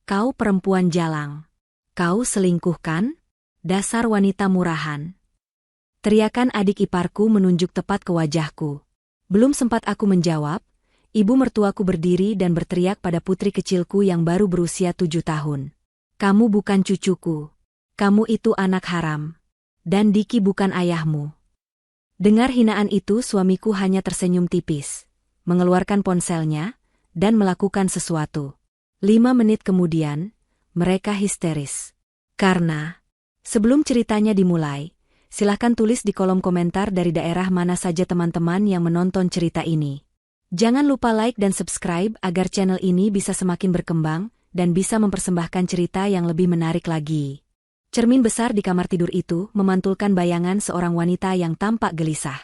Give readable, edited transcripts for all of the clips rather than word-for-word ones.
Kau perempuan jalang. Kau selingkuh kan? Dasar wanita murahan. Teriakan adik iparku menunjuk tepat ke wajahku. Belum sempat aku menjawab, ibu mertuaku berdiri dan berteriak pada putri kecilku yang baru berusia 7 tahun. Kamu bukan cucuku. Kamu itu anak haram. Dan Diki bukan ayahmu. Dengar hinaan itu, suamiku hanya tersenyum tipis, mengeluarkan ponselnya, dan melakukan sesuatu. 5 menit kemudian, mereka histeris. Karena, sebelum ceritanya dimulai, silahkan tulis di kolom komentar dari daerah mana saja teman-teman yang menonton cerita ini. Jangan lupa like dan subscribe agar channel ini bisa semakin berkembang dan bisa mempersembahkan cerita yang lebih menarik lagi. Cermin besar di kamar tidur itu memantulkan bayangan seorang wanita yang tampak gelisah.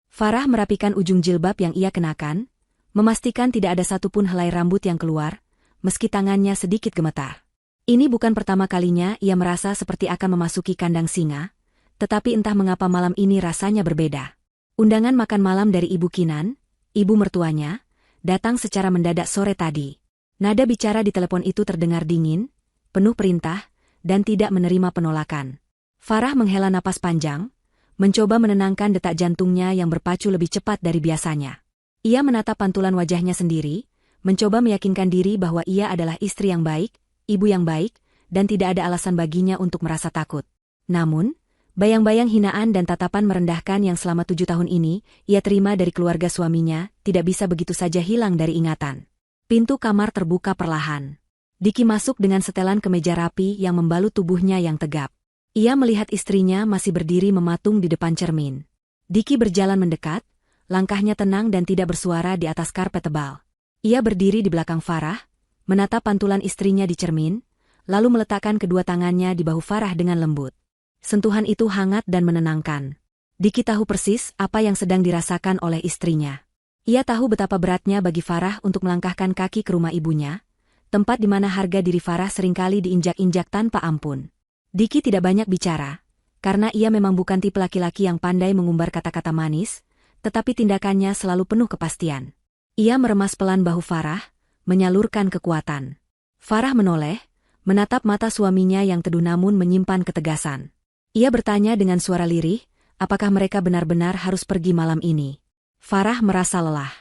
Farah merapikan ujung jilbab yang ia kenakan, memastikan tidak ada satupun helai rambut yang keluar, meski tangannya sedikit gemetar. Ini bukan pertama kalinya ia merasa seperti akan memasuki kandang singa, tetapi entah mengapa malam ini rasanya berbeda. Undangan makan malam dari Ibu Kinan, ibu mertuanya, datang secara mendadak sore tadi. Nada bicara di telepon itu terdengar dingin, penuh perintah, dan tidak menerima penolakan. Farah menghela napas panjang, mencoba menenangkan detak jantungnya yang berpacu lebih cepat dari biasanya. Ia menatap pantulan wajahnya sendiri, mencoba meyakinkan diri bahwa ia adalah istri yang baik, ibu yang baik, dan tidak ada alasan baginya untuk merasa takut. Namun, bayang-bayang hinaan dan tatapan merendahkan yang selama 7 tahun ini ia terima dari keluarga suaminya tidak bisa begitu saja hilang dari ingatan. Pintu kamar terbuka perlahan. Diki masuk dengan setelan kemeja rapi yang membalut tubuhnya yang tegap. Ia melihat istrinya masih berdiri mematung di depan cermin. Diki berjalan mendekat, langkahnya tenang dan tidak bersuara di atas karpet tebal. Ia berdiri di belakang Farah, menatap pantulan istrinya di cermin, lalu meletakkan kedua tangannya di bahu Farah dengan lembut. Sentuhan itu hangat dan menenangkan. Diki tahu persis apa yang sedang dirasakan oleh istrinya. Ia tahu betapa beratnya bagi Farah untuk melangkahkan kaki ke rumah ibunya, tempat di mana harga diri Farah seringkali diinjak-injak tanpa ampun. Diki tidak banyak bicara, karena ia memang bukan tipe laki-laki yang pandai mengumbar kata-kata manis, tetapi tindakannya selalu penuh kepastian. Ia meremas pelan bahu Farah, menyalurkan kekuatan. Farah menoleh, menatap mata suaminya yang teduh namun menyimpan ketegasan. Ia bertanya dengan suara lirih, apakah mereka benar-benar harus pergi malam ini? Farah merasa lelah.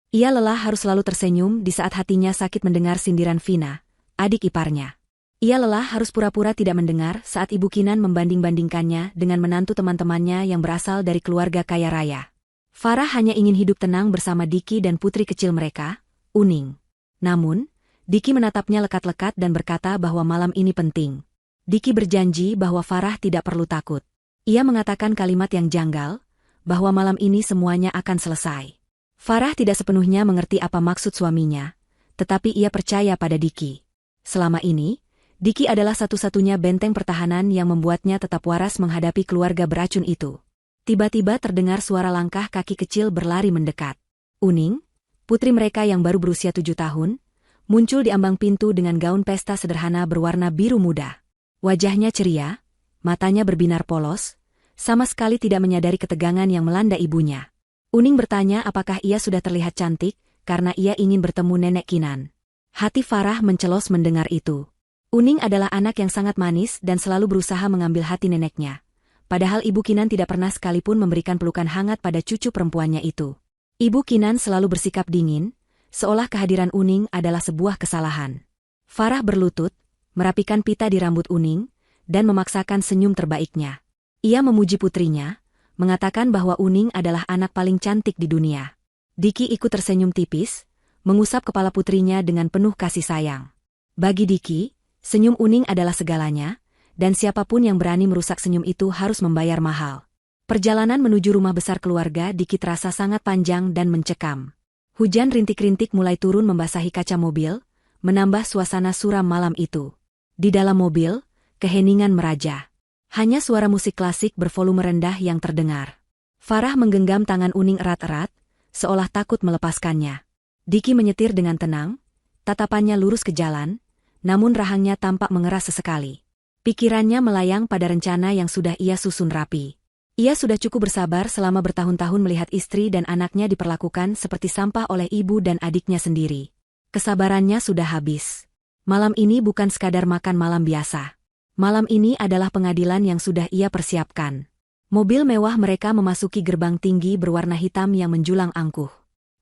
Ia lelah harus selalu tersenyum di saat hatinya sakit mendengar sindiran Vina, adik iparnya. Ia lelah harus pura-pura tidak mendengar saat Ibu Kinan membanding-bandingkannya dengan menantu teman-temannya yang berasal dari keluarga kaya raya. Farah hanya ingin hidup tenang bersama Diki dan putri kecil mereka, Uning. Namun, Diki menatapnya lekat-lekat dan berkata bahwa malam ini penting. Diki berjanji bahwa Farah tidak perlu takut. Ia mengatakan kalimat yang janggal, bahwa malam ini semuanya akan selesai. Farah tidak sepenuhnya mengerti apa maksud suaminya, tetapi ia percaya pada Diki. Selama ini, Diki adalah satu-satunya benteng pertahanan yang membuatnya tetap waras menghadapi keluarga beracun itu. Tiba-tiba terdengar suara langkah kaki kecil berlari mendekat. Uning, putri mereka yang baru berusia 7 tahun, muncul di ambang pintu dengan gaun pesta sederhana berwarna biru muda. Wajahnya ceria, matanya berbinar polos, sama sekali tidak menyadari ketegangan yang melanda ibunya. Uning bertanya apakah ia sudah terlihat cantik, karena ia ingin bertemu Nenek Kinan. Hati Farah mencelos mendengar itu. Uning adalah anak yang sangat manis dan selalu berusaha mengambil hati neneknya. Padahal Ibu Kinan tidak pernah sekalipun memberikan pelukan hangat pada cucu perempuannya itu. Ibu Kinan selalu bersikap dingin, seolah kehadiran Uning adalah sebuah kesalahan. Farah berlutut, merapikan pita di rambut Uning, dan memaksakan senyum terbaiknya. Ia memuji putrinya, mengatakan bahwa Uning adalah anak paling cantik di dunia. Diki ikut tersenyum tipis, mengusap kepala putrinya dengan penuh kasih sayang. Bagi Diki, senyum Uning adalah segalanya, dan siapapun yang berani merusak senyum itu harus membayar mahal. Perjalanan menuju rumah besar keluarga Diki terasa sangat panjang dan mencekam. Hujan rintik-rintik mulai turun membasahi kaca mobil, menambah suasana suram malam itu. Di dalam mobil, keheningan meraja. Hanya suara musik klasik bervolume rendah yang terdengar. Farah menggenggam tangan Uning erat-erat, seolah takut melepaskannya. Diki menyetir dengan tenang, tatapannya lurus ke jalan, namun rahangnya tampak mengeras sesekali. Pikirannya melayang pada rencana yang sudah ia susun rapi. Ia sudah cukup bersabar selama bertahun-tahun melihat istri dan anaknya diperlakukan seperti sampah oleh ibu dan adiknya sendiri. Kesabarannya sudah habis. Malam ini bukan sekadar makan malam biasa. Malam ini adalah pengadilan yang sudah ia persiapkan. Mobil mewah mereka memasuki gerbang tinggi berwarna hitam yang menjulang angkuh.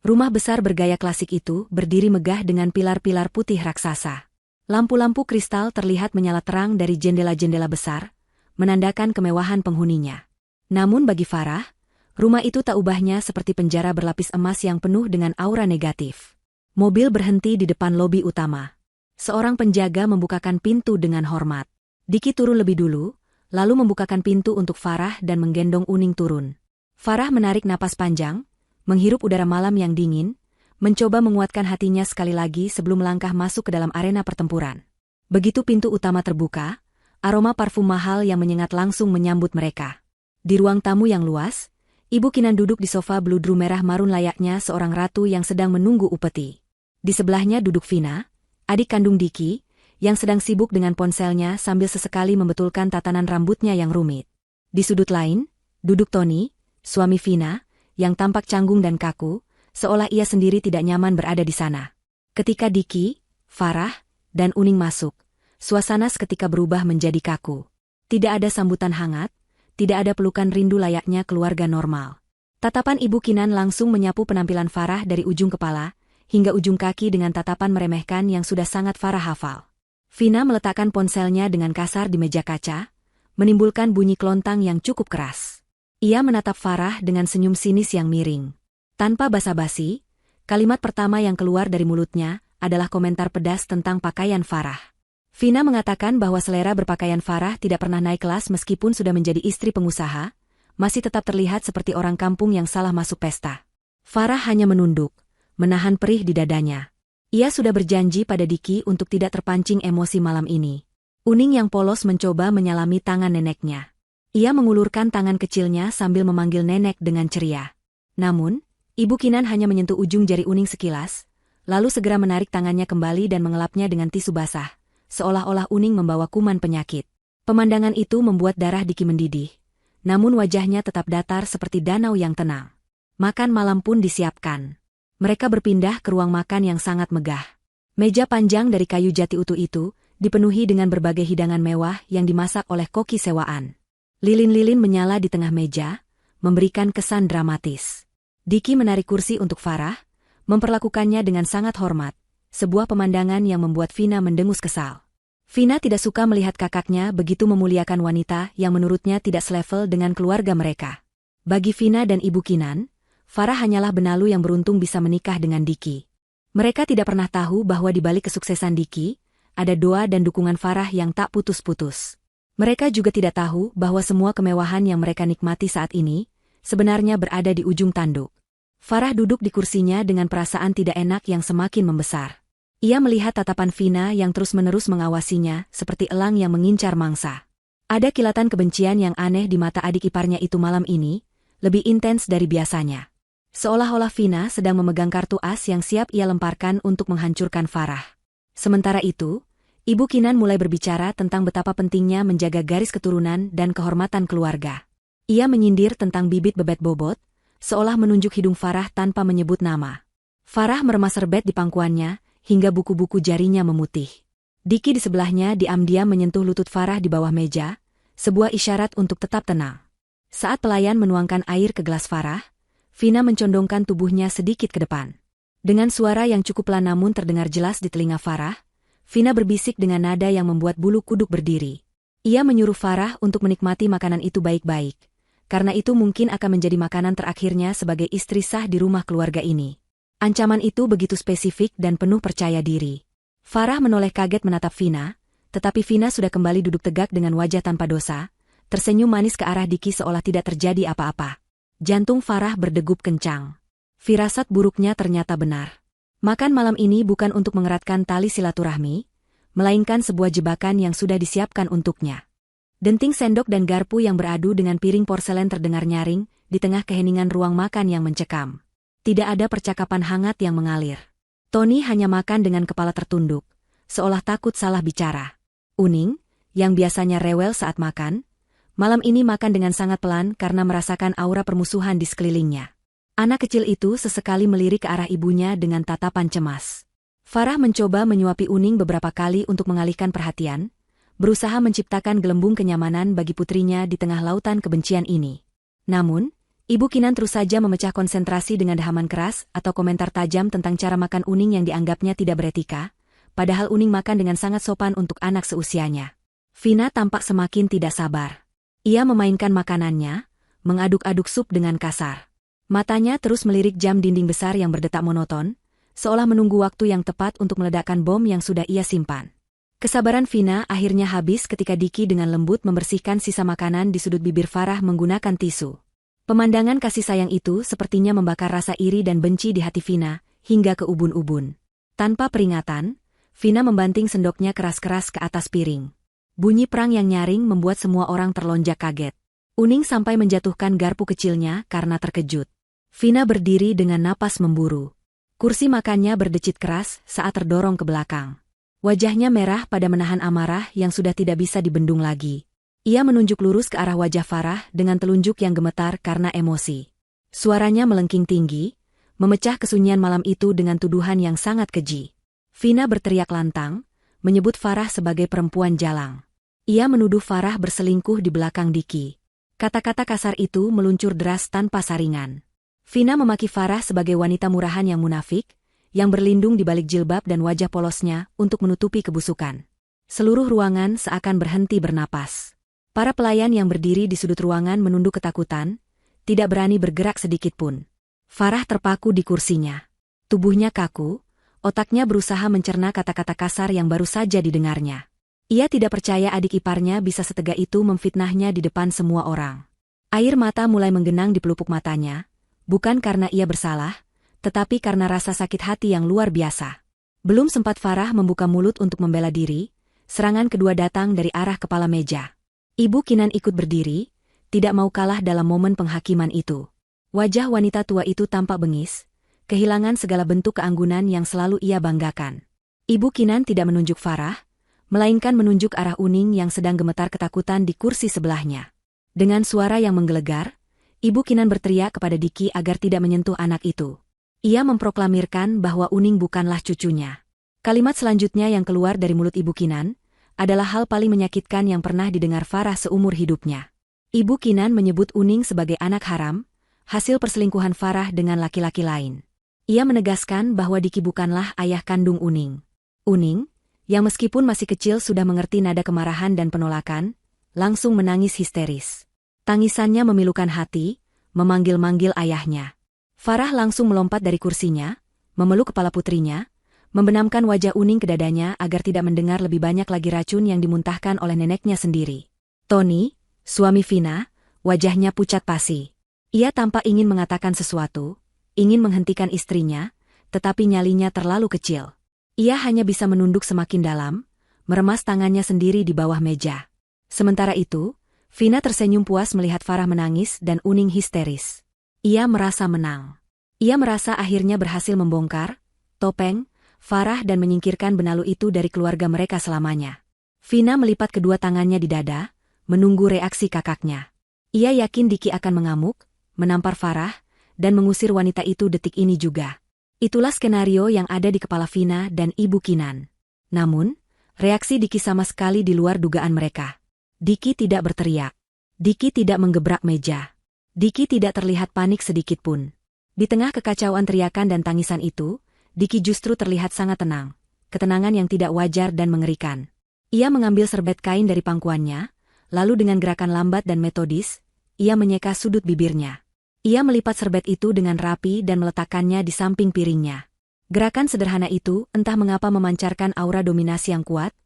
Rumah besar bergaya klasik itu berdiri megah dengan pilar-pilar putih raksasa. Lampu-lampu kristal terlihat menyala terang dari jendela-jendela besar, menandakan kemewahan penghuninya. Namun bagi Farah, rumah itu tak ubahnya seperti penjara berlapis emas yang penuh dengan aura negatif. Mobil berhenti di depan lobi utama. Seorang penjaga membukakan pintu dengan hormat. Diki turun lebih dulu, lalu membukakan pintu untuk Farah dan menggendong Uning turun. Farah menarik napas panjang, menghirup udara malam yang dingin, mencoba menguatkan hatinya sekali lagi sebelum melangkah masuk ke dalam arena pertempuran. Begitu pintu utama terbuka, aroma parfum mahal yang menyengat langsung menyambut mereka. Di ruang tamu yang luas, Ibu Kinan duduk di sofa bludru merah marun layaknya seorang ratu yang sedang menunggu upeti. Di sebelahnya duduk Vina, adik kandung Diki, yang sedang sibuk dengan ponselnya sambil sesekali membetulkan tatanan rambutnya yang rumit. Di sudut lain, duduk Tony, suami Vina, yang tampak canggung dan kaku, seolah ia sendiri tidak nyaman berada di sana. Ketika Diki, Farah, dan Uning masuk, suasana seketika berubah menjadi kaku. Tidak ada sambutan hangat, tidak ada pelukan rindu layaknya keluarga normal. Tatapan Ibu Kinan langsung menyapu penampilan Farah dari ujung kepala hingga ujung kaki dengan tatapan meremehkan yang sudah sangat Farah hafal. Vina meletakkan ponselnya dengan kasar di meja kaca, menimbulkan bunyi kelontang yang cukup keras. Ia menatap Farah dengan senyum sinis yang miring. Tanpa basa-basi, kalimat pertama yang keluar dari mulutnya adalah komentar pedas tentang pakaian Farah. Vina mengatakan bahwa selera berpakaian Farah tidak pernah naik kelas meskipun sudah menjadi istri pengusaha, masih tetap terlihat seperti orang kampung yang salah masuk pesta. Farah hanya menunduk, menahan perih di dadanya. Ia sudah berjanji pada Diki untuk tidak terpancing emosi malam ini. Uning yang polos mencoba menyalami tangan neneknya. Ia mengulurkan tangan kecilnya sambil memanggil nenek dengan ceria. Namun, Ibu Kinan hanya menyentuh ujung jari Uning sekilas, lalu segera menarik tangannya kembali dan mengelapnya dengan tisu basah, seolah-olah Uning membawa kuman penyakit. Pemandangan itu membuat darah Diki mendidih, namun wajahnya tetap datar seperti danau yang tenang. Makan malam pun disiapkan. Mereka berpindah ke ruang makan yang sangat megah. Meja panjang dari kayu jati utuh itu dipenuhi dengan berbagai hidangan mewah yang dimasak oleh koki sewaan. Lilin-lilin menyala di tengah meja, memberikan kesan dramatis. Diki menarik kursi untuk Farah, memperlakukannya dengan sangat hormat, sebuah pemandangan yang membuat Vina mendengus kesal. Vina tidak suka melihat kakaknya begitu memuliakan wanita yang menurutnya tidak selevel dengan keluarga mereka. Bagi Vina dan Ibu Kinan, Farah hanyalah benalu yang beruntung bisa menikah dengan Diki. Mereka tidak pernah tahu bahwa di balik kesuksesan Diki, ada doa dan dukungan Farah yang tak putus-putus. Mereka juga tidak tahu bahwa semua kemewahan yang mereka nikmati saat ini, sebenarnya berada di ujung tanduk. Farah duduk di kursinya dengan perasaan tidak enak yang semakin membesar. Ia melihat tatapan Vina yang terus-menerus mengawasinya seperti elang yang mengincar mangsa. Ada kilatan kebencian yang aneh di mata adik iparnya itu malam ini, lebih intens dari biasanya. Seolah-olah Vina sedang memegang kartu as yang siap ia lemparkan untuk menghancurkan Farah. Sementara itu, Ibu Kinan mulai berbicara tentang betapa pentingnya menjaga garis keturunan dan kehormatan keluarga. Ia menyindir tentang bibit bebet bobot, seolah menunjuk hidung Farah tanpa menyebut nama. Farah meremas serbet di pangkuannya, hingga buku-buku jarinya memutih. Diki di sebelahnya diam-diam menyentuh lutut Farah di bawah meja, sebuah isyarat untuk tetap tenang. Saat pelayan menuangkan air ke gelas Farah, Vina mencondongkan tubuhnya sedikit ke depan. Dengan suara yang cukup pelan namun terdengar jelas di telinga Farah, Vina berbisik dengan nada yang membuat bulu kuduk berdiri. Ia menyuruh Farah untuk menikmati makanan itu baik-baik, karena itu mungkin akan menjadi makanan terakhirnya sebagai istri sah di rumah keluarga ini. Ancaman itu begitu spesifik dan penuh percaya diri. Farah menoleh kaget menatap Vina, tetapi Vina sudah kembali duduk tegak dengan wajah tanpa dosa, tersenyum manis ke arah Diki seolah tidak terjadi apa-apa. Jantung Farah berdegup kencang. Firasat buruknya ternyata benar. Makan malam ini bukan untuk mengeratkan tali silaturahmi, melainkan sebuah jebakan yang sudah disiapkan untuknya. Denting sendok dan garpu yang beradu dengan piring porselen terdengar nyaring di tengah keheningan ruang makan yang mencekam. Tidak ada percakapan hangat yang mengalir. Tony hanya makan dengan kepala tertunduk, seolah takut salah bicara. Uning, yang biasanya rewel saat makan, malam ini makan dengan sangat pelan karena merasakan aura permusuhan di sekelilingnya. Anak kecil itu sesekali melirik ke arah ibunya dengan tatapan cemas. Farah mencoba menyuapi Uning beberapa kali untuk mengalihkan perhatian, berusaha menciptakan gelembung kenyamanan bagi putrinya di tengah lautan kebencian ini. Namun, Ibu Kinan terus saja memecah konsentrasi dengan dehaman keras atau komentar tajam tentang cara makan Uning yang dianggapnya tidak beretika, padahal Uning makan dengan sangat sopan untuk anak seusianya. Vina tampak semakin tidak sabar. Ia memainkan makanannya, mengaduk-aduk sup dengan kasar. Matanya terus melirik jam dinding besar yang berdetak monoton, seolah menunggu waktu yang tepat untuk meledakkan bom yang sudah ia simpan. Kesabaran Vina akhirnya habis ketika Diki dengan lembut membersihkan sisa makanan di sudut bibir Farah menggunakan tisu. Pemandangan kasih sayang itu sepertinya membakar rasa iri dan benci di hati Vina, hingga ke ubun-ubun. Tanpa peringatan, Vina membanting sendoknya keras-keras ke atas piring. Bunyi perang yang nyaring membuat semua orang terlonjak kaget. Uning sampai menjatuhkan garpu kecilnya karena terkejut. Vina berdiri dengan napas memburu. Kursi makannya berdecit keras saat terdorong ke belakang. Wajahnya merah pada menahan amarah yang sudah tidak bisa dibendung lagi. Ia menunjuk lurus ke arah wajah Farah dengan telunjuk yang gemetar karena emosi. Suaranya melengking tinggi, memecah kesunyian malam itu dengan tuduhan yang sangat keji. Vina berteriak lantang, menyebut Farah sebagai perempuan jalang. Ia menuduh Farah berselingkuh di belakang Diki. Kata-kata kasar itu meluncur deras tanpa saringan. Vina memaki Farah sebagai wanita murahan yang munafik, yang berlindung di balik jilbab dan wajah polosnya untuk menutupi kebusukan. Seluruh ruangan seakan berhenti bernapas. Para pelayan yang berdiri di sudut ruangan menunduk ketakutan, tidak berani bergerak sedikitpun. Farah terpaku di kursinya. Tubuhnya kaku, otaknya berusaha mencerna kata-kata kasar yang baru saja didengarnya. Ia tidak percaya adik iparnya bisa setega itu memfitnahnya di depan semua orang. Air mata mulai menggenang di pelupuk matanya, bukan karena ia bersalah, tetapi karena rasa sakit hati yang luar biasa. Belum sempat Farah membuka mulut untuk membela diri, serangan kedua datang dari arah kepala meja. Ibu Kinan ikut berdiri, tidak mau kalah dalam momen penghakiman itu. Wajah wanita tua itu tampak bengis, kehilangan segala bentuk keanggunan yang selalu ia banggakan. Ibu Kinan tidak menunjuk Farah, melainkan menunjuk arah Uning yang sedang gemetar ketakutan di kursi sebelahnya. Dengan suara yang menggelegar, Ibu Kinan berteriak kepada Diki agar tidak menyentuh anak itu. Ia memproklamirkan bahwa Uning bukanlah cucunya. Kalimat selanjutnya yang keluar dari mulut Ibu Kinan adalah hal paling menyakitkan yang pernah didengar Farah seumur hidupnya. Ibu Kinan menyebut Uning sebagai anak haram, hasil perselingkuhan Farah dengan laki-laki lain. Ia menegaskan bahwa Diki bukanlah ayah kandung Uning. Uning, yang meskipun masih kecil sudah mengerti nada kemarahan dan penolakan, langsung menangis histeris. Tangisannya memilukan hati, memanggil-manggil ayahnya. Farah langsung melompat dari kursinya, memeluk kepala putrinya, membenamkan wajah Uning ke dadanya agar tidak mendengar lebih banyak lagi racun yang dimuntahkan oleh neneknya sendiri. Tony, suami Vina, wajahnya pucat pasi. Ia tampak ingin mengatakan sesuatu, ingin menghentikan istrinya, tetapi nyalinya terlalu kecil. Ia hanya bisa menunduk semakin dalam, meremas tangannya sendiri di bawah meja. Sementara itu, Vina tersenyum puas melihat Farah menangis dan Uning histeris. Ia merasa menang. Ia merasa akhirnya berhasil membongkar topeng Farah dan menyingkirkan benalu itu dari keluarga mereka selamanya. Vina melipat kedua tangannya di dada, menunggu reaksi kakaknya. Ia yakin Diki akan mengamuk, menampar Farah, dan mengusir wanita itu detik ini juga. Itulah skenario yang ada di kepala Vina dan Ibu Kinan. Namun, reaksi Diki sama sekali di luar dugaan mereka. Diki tidak berteriak. Diki tidak menggebrak meja. Diki tidak terlihat panik sedikitpun. Di tengah kekacauan teriakan dan tangisan itu, Diki justru terlihat sangat tenang. Ketenangan yang tidak wajar dan mengerikan. Ia mengambil serbet kain dari pangkuannya, lalu dengan gerakan lambat dan metodis, ia menyeka sudut bibirnya. Ia melipat serbet itu dengan rapi dan meletakkannya di samping piringnya. Gerakan sederhana itu entah mengapa memancarkan aura dominasi yang kuat,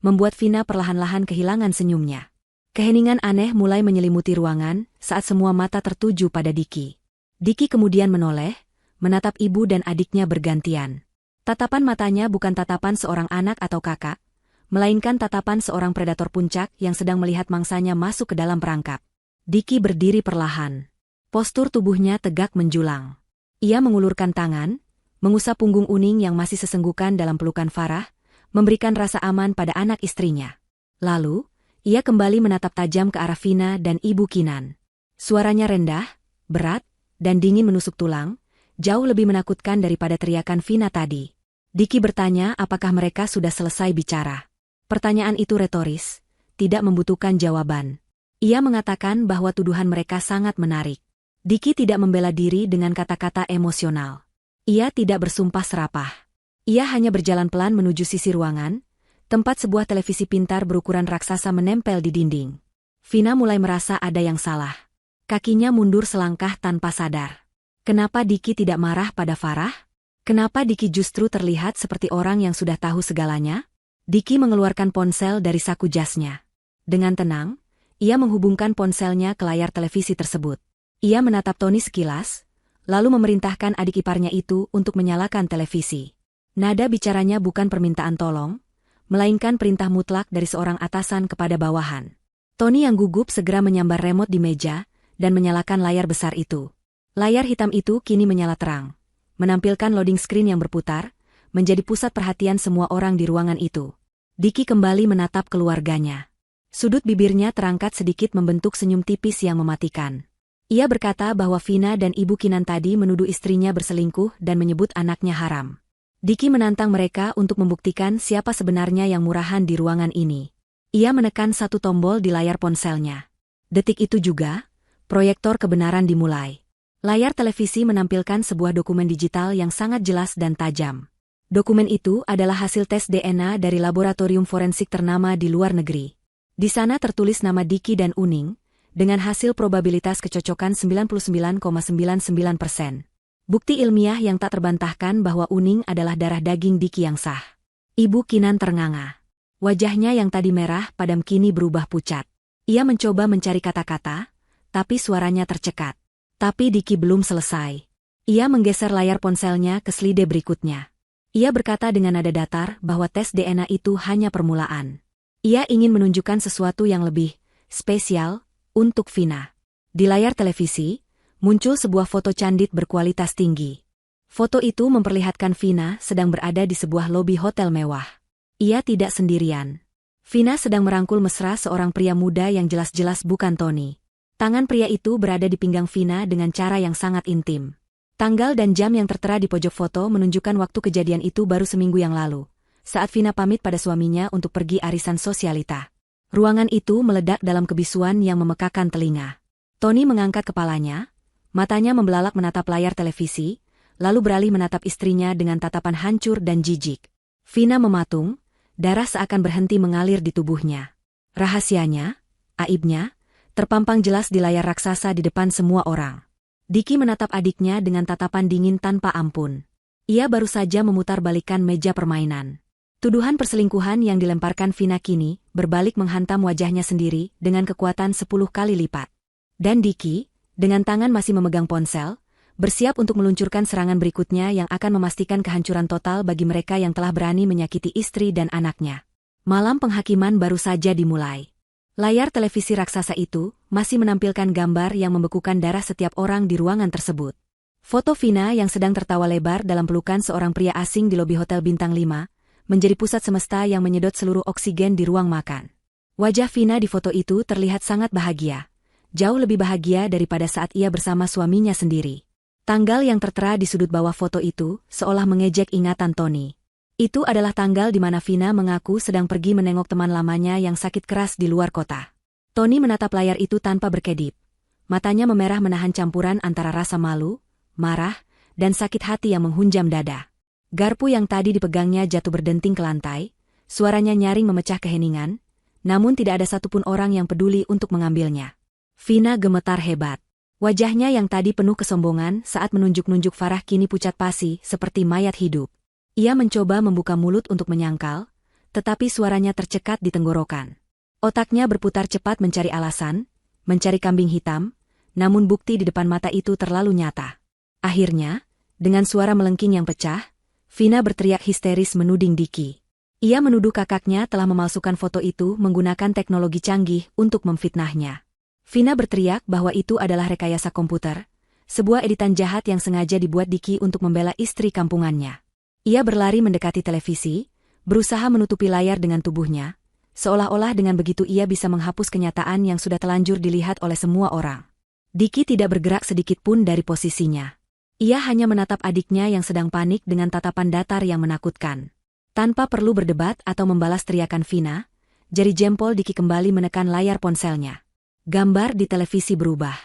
membuat Vina perlahan-lahan kehilangan senyumnya. Keheningan aneh mulai menyelimuti ruangan saat semua mata tertuju pada Diki. Diki kemudian menoleh, menatap ibu dan adiknya bergantian. Tatapan matanya bukan tatapan seorang anak atau kakak, melainkan tatapan seorang predator puncak yang sedang melihat mangsanya masuk ke dalam perangkap. Diki berdiri perlahan. Postur tubuhnya tegak menjulang. Ia mengulurkan tangan, mengusap punggung Uning yang masih sesenggukan dalam pelukan Farah, memberikan rasa aman pada anak istrinya. Lalu, ia kembali menatap tajam ke arah Vina dan Ibu Kinan. Suaranya rendah, berat, dan dingin menusuk tulang, jauh lebih menakutkan daripada teriakan Vina tadi. Diki bertanya apakah mereka sudah selesai bicara. Pertanyaan itu retoris, tidak membutuhkan jawaban. Ia mengatakan bahwa tuduhan mereka sangat menarik. Diki tidak membela diri dengan kata-kata emosional. Ia tidak bersumpah serapah. Ia hanya berjalan pelan menuju sisi ruangan, tempat sebuah televisi pintar berukuran raksasa menempel di dinding. Vina mulai merasa ada yang salah. Kakinya mundur selangkah tanpa sadar. Kenapa Diki tidak marah pada Farah? Kenapa Diki justru terlihat seperti orang yang sudah tahu segalanya? Diki mengeluarkan ponsel dari saku jasnya. Dengan tenang, ia menghubungkan ponselnya ke layar televisi tersebut. Ia menatap Tony sekilas, lalu memerintahkan adik iparnya itu untuk menyalakan televisi. Nada bicaranya bukan permintaan tolong, melainkan perintah mutlak dari seorang atasan kepada bawahan. Tony yang gugup segera menyambar remote di meja dan menyalakan layar besar itu. Layar hitam itu kini menyala terang, menampilkan loading screen yang berputar, menjadi pusat perhatian semua orang di ruangan itu. Diki kembali menatap keluarganya. Sudut bibirnya terangkat sedikit membentuk senyum tipis yang mematikan. Ia berkata bahwa Vina dan Ibu Kinan tadi menuduh istrinya berselingkuh dan menyebut anaknya haram. Diki menantang mereka untuk membuktikan siapa sebenarnya yang murahan di ruangan ini. Ia menekan satu tombol di layar ponselnya. Detik itu juga, proyektor kebenaran dimulai. Layar televisi menampilkan sebuah dokumen digital yang sangat jelas dan tajam. Dokumen itu adalah hasil tes DNA dari laboratorium forensik ternama di luar negeri. Di sana tertulis nama Diki dan Uning, dengan hasil probabilitas kecocokan 99,99%. Bukti ilmiah yang tak terbantahkan bahwa Uning adalah darah daging Diki yang sah. Ibu Kinan ternganga. Wajahnya yang tadi merah padam kini berubah pucat. Ia mencoba mencari kata-kata, tapi suaranya tercekat. Tapi Diki belum selesai. Ia menggeser layar ponselnya ke slide berikutnya. Ia berkata dengan nada datar bahwa tes DNA itu hanya permulaan. Ia ingin menunjukkan sesuatu yang lebih spesial untuk Vina. Di layar televisi, muncul sebuah foto candid berkualitas tinggi. Foto itu memperlihatkan Vina sedang berada di sebuah lobi hotel mewah. Ia tidak sendirian. Vina sedang merangkul mesra seorang pria muda yang jelas-jelas bukan Tony. Tangan pria itu berada di pinggang Vina dengan cara yang sangat intim. Tanggal dan jam yang tertera di pojok foto menunjukkan waktu kejadian itu baru seminggu yang lalu, saat Vina pamit pada suaminya untuk pergi arisan sosialita. Ruangan itu meledak dalam kebisuan yang memekakan telinga. Tony mengangkat kepalanya, matanya membelalak menatap layar televisi, lalu beralih menatap istrinya dengan tatapan hancur dan jijik. Vina mematung, darah seakan berhenti mengalir di tubuhnya. Rahasianya, aibnya, terpampang jelas di layar raksasa di depan semua orang. Diki menatap adiknya dengan tatapan dingin tanpa ampun. Ia baru saja memutarbalikkan meja permainan. Tuduhan perselingkuhan yang dilemparkan Vina kini berbalik menghantam wajahnya sendiri dengan kekuatan 10 kali lipat. Dan Diki, dengan tangan masih memegang ponsel, bersiap untuk meluncurkan serangan berikutnya yang akan memastikan kehancuran total bagi mereka yang telah berani menyakiti istri dan anaknya. Malam penghakiman baru saja dimulai. Layar televisi raksasa itu masih menampilkan gambar yang membekukan darah setiap orang di ruangan tersebut. Foto Vina yang sedang tertawa lebar dalam pelukan seorang pria asing di lobi Hotel Bintang 5, menjadi pusat semesta yang menyedot seluruh oksigen di ruang makan. Wajah Vina di foto itu terlihat sangat bahagia, jauh lebih bahagia daripada saat ia bersama suaminya sendiri. Tanggal yang tertera di sudut bawah foto itu seolah mengejek ingatan Tony. Itu adalah tanggal di mana Vina mengaku sedang pergi menengok teman lamanya yang sakit keras di luar kota. Tony menatap layar itu tanpa berkedip. Matanya memerah menahan campuran antara rasa malu, marah, dan sakit hati yang menghunjam dada. Garpu yang tadi dipegangnya jatuh berdenting ke lantai, suaranya nyaring memecah keheningan, namun tidak ada satupun orang yang peduli untuk mengambilnya. Vina gemetar hebat. Wajahnya yang tadi penuh kesombongan saat menunjuk-nunjuk Farah kini pucat pasi seperti mayat hidup. Ia mencoba membuka mulut untuk menyangkal, tetapi suaranya tercekat di tenggorokan. Otaknya berputar cepat mencari alasan, mencari kambing hitam, namun bukti di depan mata itu terlalu nyata. Akhirnya, dengan suara melengking yang pecah, Vina berteriak histeris menuding Diki. Ia menuduh kakaknya telah memalsukan foto itu menggunakan teknologi canggih untuk memfitnahnya. Vina berteriak bahwa itu adalah rekayasa komputer, sebuah editan jahat yang sengaja dibuat Diki untuk membela istri kampungannya. Ia berlari mendekati televisi, berusaha menutupi layar dengan tubuhnya, seolah-olah dengan begitu ia bisa menghapus kenyataan yang sudah telanjur dilihat oleh semua orang. Diki tidak bergerak sedikit pun dari posisinya. Ia hanya menatap adiknya yang sedang panik dengan tatapan datar yang menakutkan. Tanpa perlu berdebat atau membalas teriakan Vina, jari jempol Diki kembali menekan layar ponselnya. Gambar di televisi berubah.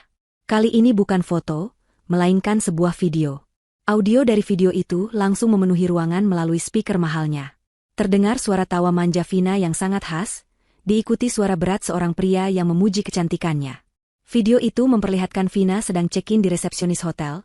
Kali ini bukan foto, melainkan sebuah video. Audio dari video itu langsung memenuhi ruangan melalui speaker mahalnya. Terdengar suara tawa manja Vina yang sangat khas, diikuti suara berat seorang pria yang memuji kecantikannya. Video itu memperlihatkan Vina sedang check-in di resepsionis hotel,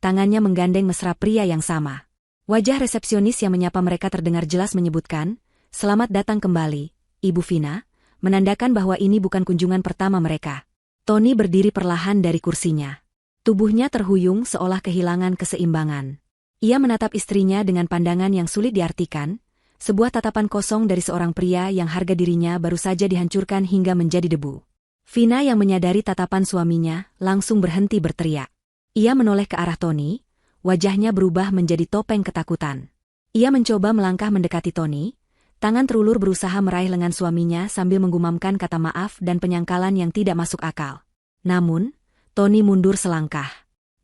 tangannya menggandeng mesra pria yang sama. Wajah resepsionis yang menyapa mereka terdengar jelas menyebutkan, "Selamat datang kembali, Ibu Vina," menandakan bahwa ini bukan kunjungan pertama mereka. Tony berdiri perlahan dari kursinya. Tubuhnya terhuyung seolah kehilangan keseimbangan. Ia menatap istrinya dengan pandangan yang sulit diartikan, sebuah tatapan kosong dari seorang pria yang harga dirinya baru saja dihancurkan hingga menjadi debu. Vina yang menyadari tatapan suaminya langsung berhenti berteriak. Ia menoleh ke arah Tony, wajahnya berubah menjadi topeng ketakutan. Ia mencoba melangkah mendekati Tony, tangan terulur berusaha meraih lengan suaminya sambil menggumamkan kata maaf dan penyangkalan yang tidak masuk akal. Namun, Tony mundur selangkah.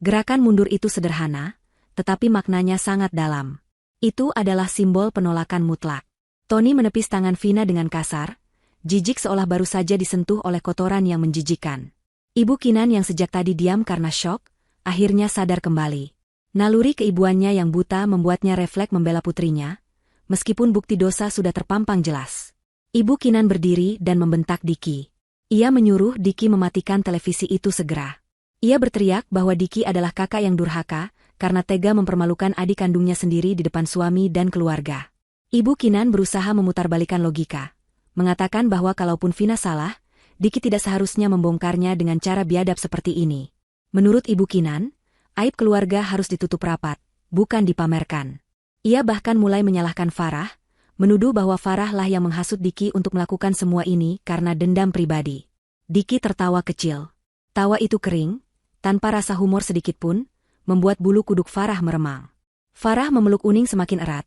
Gerakan mundur itu sederhana, tetapi maknanya sangat dalam. Itu adalah simbol penolakan mutlak. Tony menepis tangan Vina dengan kasar, jijik seolah baru saja disentuh oleh kotoran yang menjijikan. Ibu Kinan yang sejak tadi diam karena syok, akhirnya sadar kembali. Naluri keibuannya yang buta membuatnya refleks membela putrinya, meskipun bukti dosa sudah terpampang jelas. Ibu Kinan berdiri dan membentak Diki. Ia menyuruh Diki mematikan televisi itu segera. Ia berteriak bahwa Diki adalah kakak yang durhaka, karena tega mempermalukan adik kandungnya sendiri di depan suami dan keluarga. Ibu Kinan berusaha memutarbalikkan logika, mengatakan bahwa kalaupun Vina salah, Diki tidak seharusnya membongkarnya dengan cara biadab seperti ini. Menurut Ibu Kinan, aib keluarga harus ditutup rapat, bukan dipamerkan. Ia bahkan mulai menyalahkan Farah, menuduh bahwa Farah lah yang menghasut Diki untuk melakukan semua ini karena dendam pribadi. Diki tertawa kecil. Tawa itu kering, tanpa rasa humor sedikitpun, membuat bulu kuduk Farah meremang. Farah memeluk Uning semakin erat,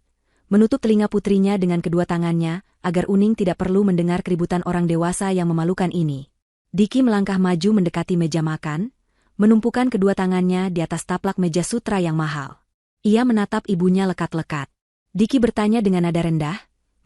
menutup telinga putrinya dengan kedua tangannya, agar Uning tidak perlu mendengar keributan orang dewasa yang memalukan ini. Diki melangkah maju mendekati meja makan, menumpukan kedua tangannya di atas taplak meja sutra yang mahal. Ia menatap ibunya lekat-lekat. Diki bertanya dengan nada rendah,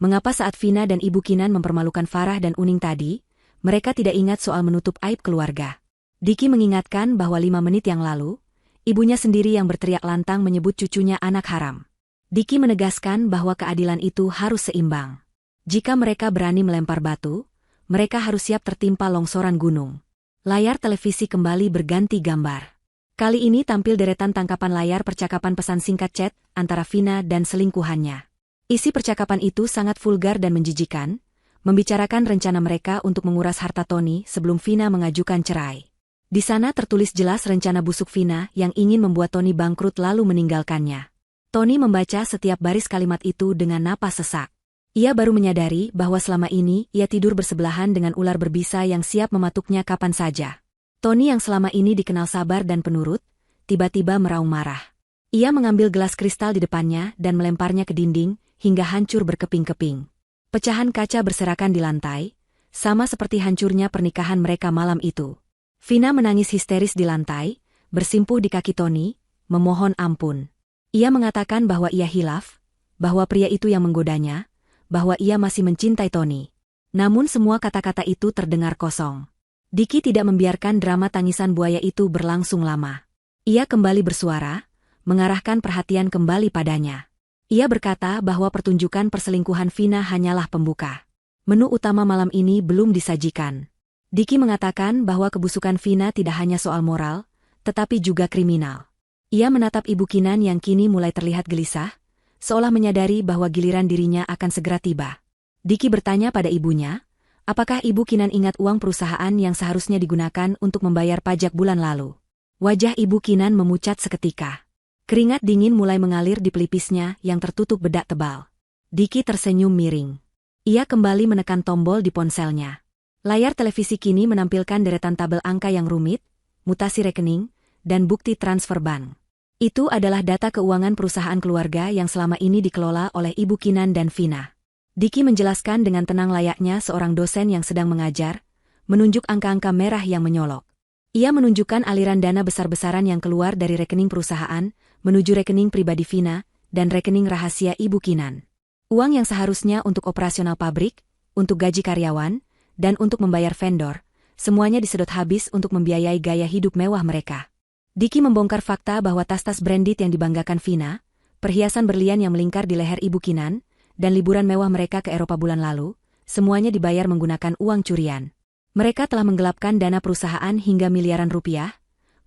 mengapa saat Vina dan Ibu Kinan mempermalukan Farah dan Uning tadi, mereka tidak ingat soal menutup aib keluarga. Diki mengingatkan bahwa 5 menit yang lalu, ibunya sendiri yang berteriak lantang menyebut cucunya anak haram. Diki menegaskan bahwa keadilan itu harus seimbang. Jika mereka berani melempar batu, mereka harus siap tertimpa longsoran gunung. Layar televisi kembali berganti gambar. Kali ini tampil deretan tangkapan layar percakapan pesan singkat chat antara Vina dan selingkuhannya. Isi percakapan itu sangat vulgar dan menjijikan, membicarakan rencana mereka untuk menguras harta Tony sebelum Vina mengajukan cerai. Di sana tertulis jelas rencana busuk Vina yang ingin membuat Tony bangkrut lalu meninggalkannya. Tony membaca setiap baris kalimat itu dengan napas sesak. Ia baru menyadari bahwa selama ini ia tidur bersebelahan dengan ular berbisa yang siap mematuknya kapan saja. Tony yang selama ini dikenal sabar dan penurut, tiba-tiba meraung marah. Ia mengambil gelas kristal di depannya dan melemparnya ke dinding, hingga hancur berkeping-keping. Pecahan kaca berserakan di lantai, sama seperti hancurnya pernikahan mereka malam itu. Vina menangis histeris di lantai, bersimpuh di kaki Tony, memohon ampun. Ia mengatakan bahwa ia hilaf, bahwa pria itu yang menggodanya, bahwa ia masih mencintai Tony. Namun semua kata-kata itu terdengar kosong. Diki tidak membiarkan drama tangisan buaya itu berlangsung lama. Ia kembali bersuara, mengarahkan perhatian kembali padanya. Ia berkata bahwa pertunjukan perselingkuhan Vina hanyalah pembuka. Menu utama malam ini belum disajikan. Diki mengatakan bahwa kebusukan Vina tidak hanya soal moral, tetapi juga kriminal. Ia menatap Ibu Kinan yang kini mulai terlihat gelisah, seolah menyadari bahwa giliran dirinya akan segera tiba. Diki bertanya pada ibunya, apakah Ibu Kinan ingat uang perusahaan yang seharusnya digunakan untuk membayar pajak bulan lalu? Wajah Ibu Kinan memucat seketika. Keringat dingin mulai mengalir di pelipisnya yang tertutup bedak tebal. Diki tersenyum miring. Ia kembali menekan tombol di ponselnya. Layar televisi kini menampilkan deretan tabel angka yang rumit, mutasi rekening, dan bukti transfer bank. Itu adalah data keuangan perusahaan keluarga yang selama ini dikelola oleh Ibu Kinan dan Vina. Diki menjelaskan dengan tenang layaknya seorang dosen yang sedang mengajar, menunjuk angka-angka merah yang menyolok. Ia menunjukkan aliran dana besar-besaran yang keluar dari rekening perusahaan, menuju rekening pribadi Vina, dan rekening rahasia Ibu Kinan. Uang yang seharusnya untuk operasional pabrik, untuk gaji karyawan, dan untuk membayar vendor, semuanya disedot habis untuk membiayai gaya hidup mewah mereka. Diki membongkar fakta bahwa tas-tas branded yang dibanggakan Vina, perhiasan berlian yang melingkar di leher Ibu Kinan, dan liburan mewah mereka ke Eropa bulan lalu, semuanya dibayar menggunakan uang curian. Mereka telah menggelapkan dana perusahaan hingga miliaran rupiah,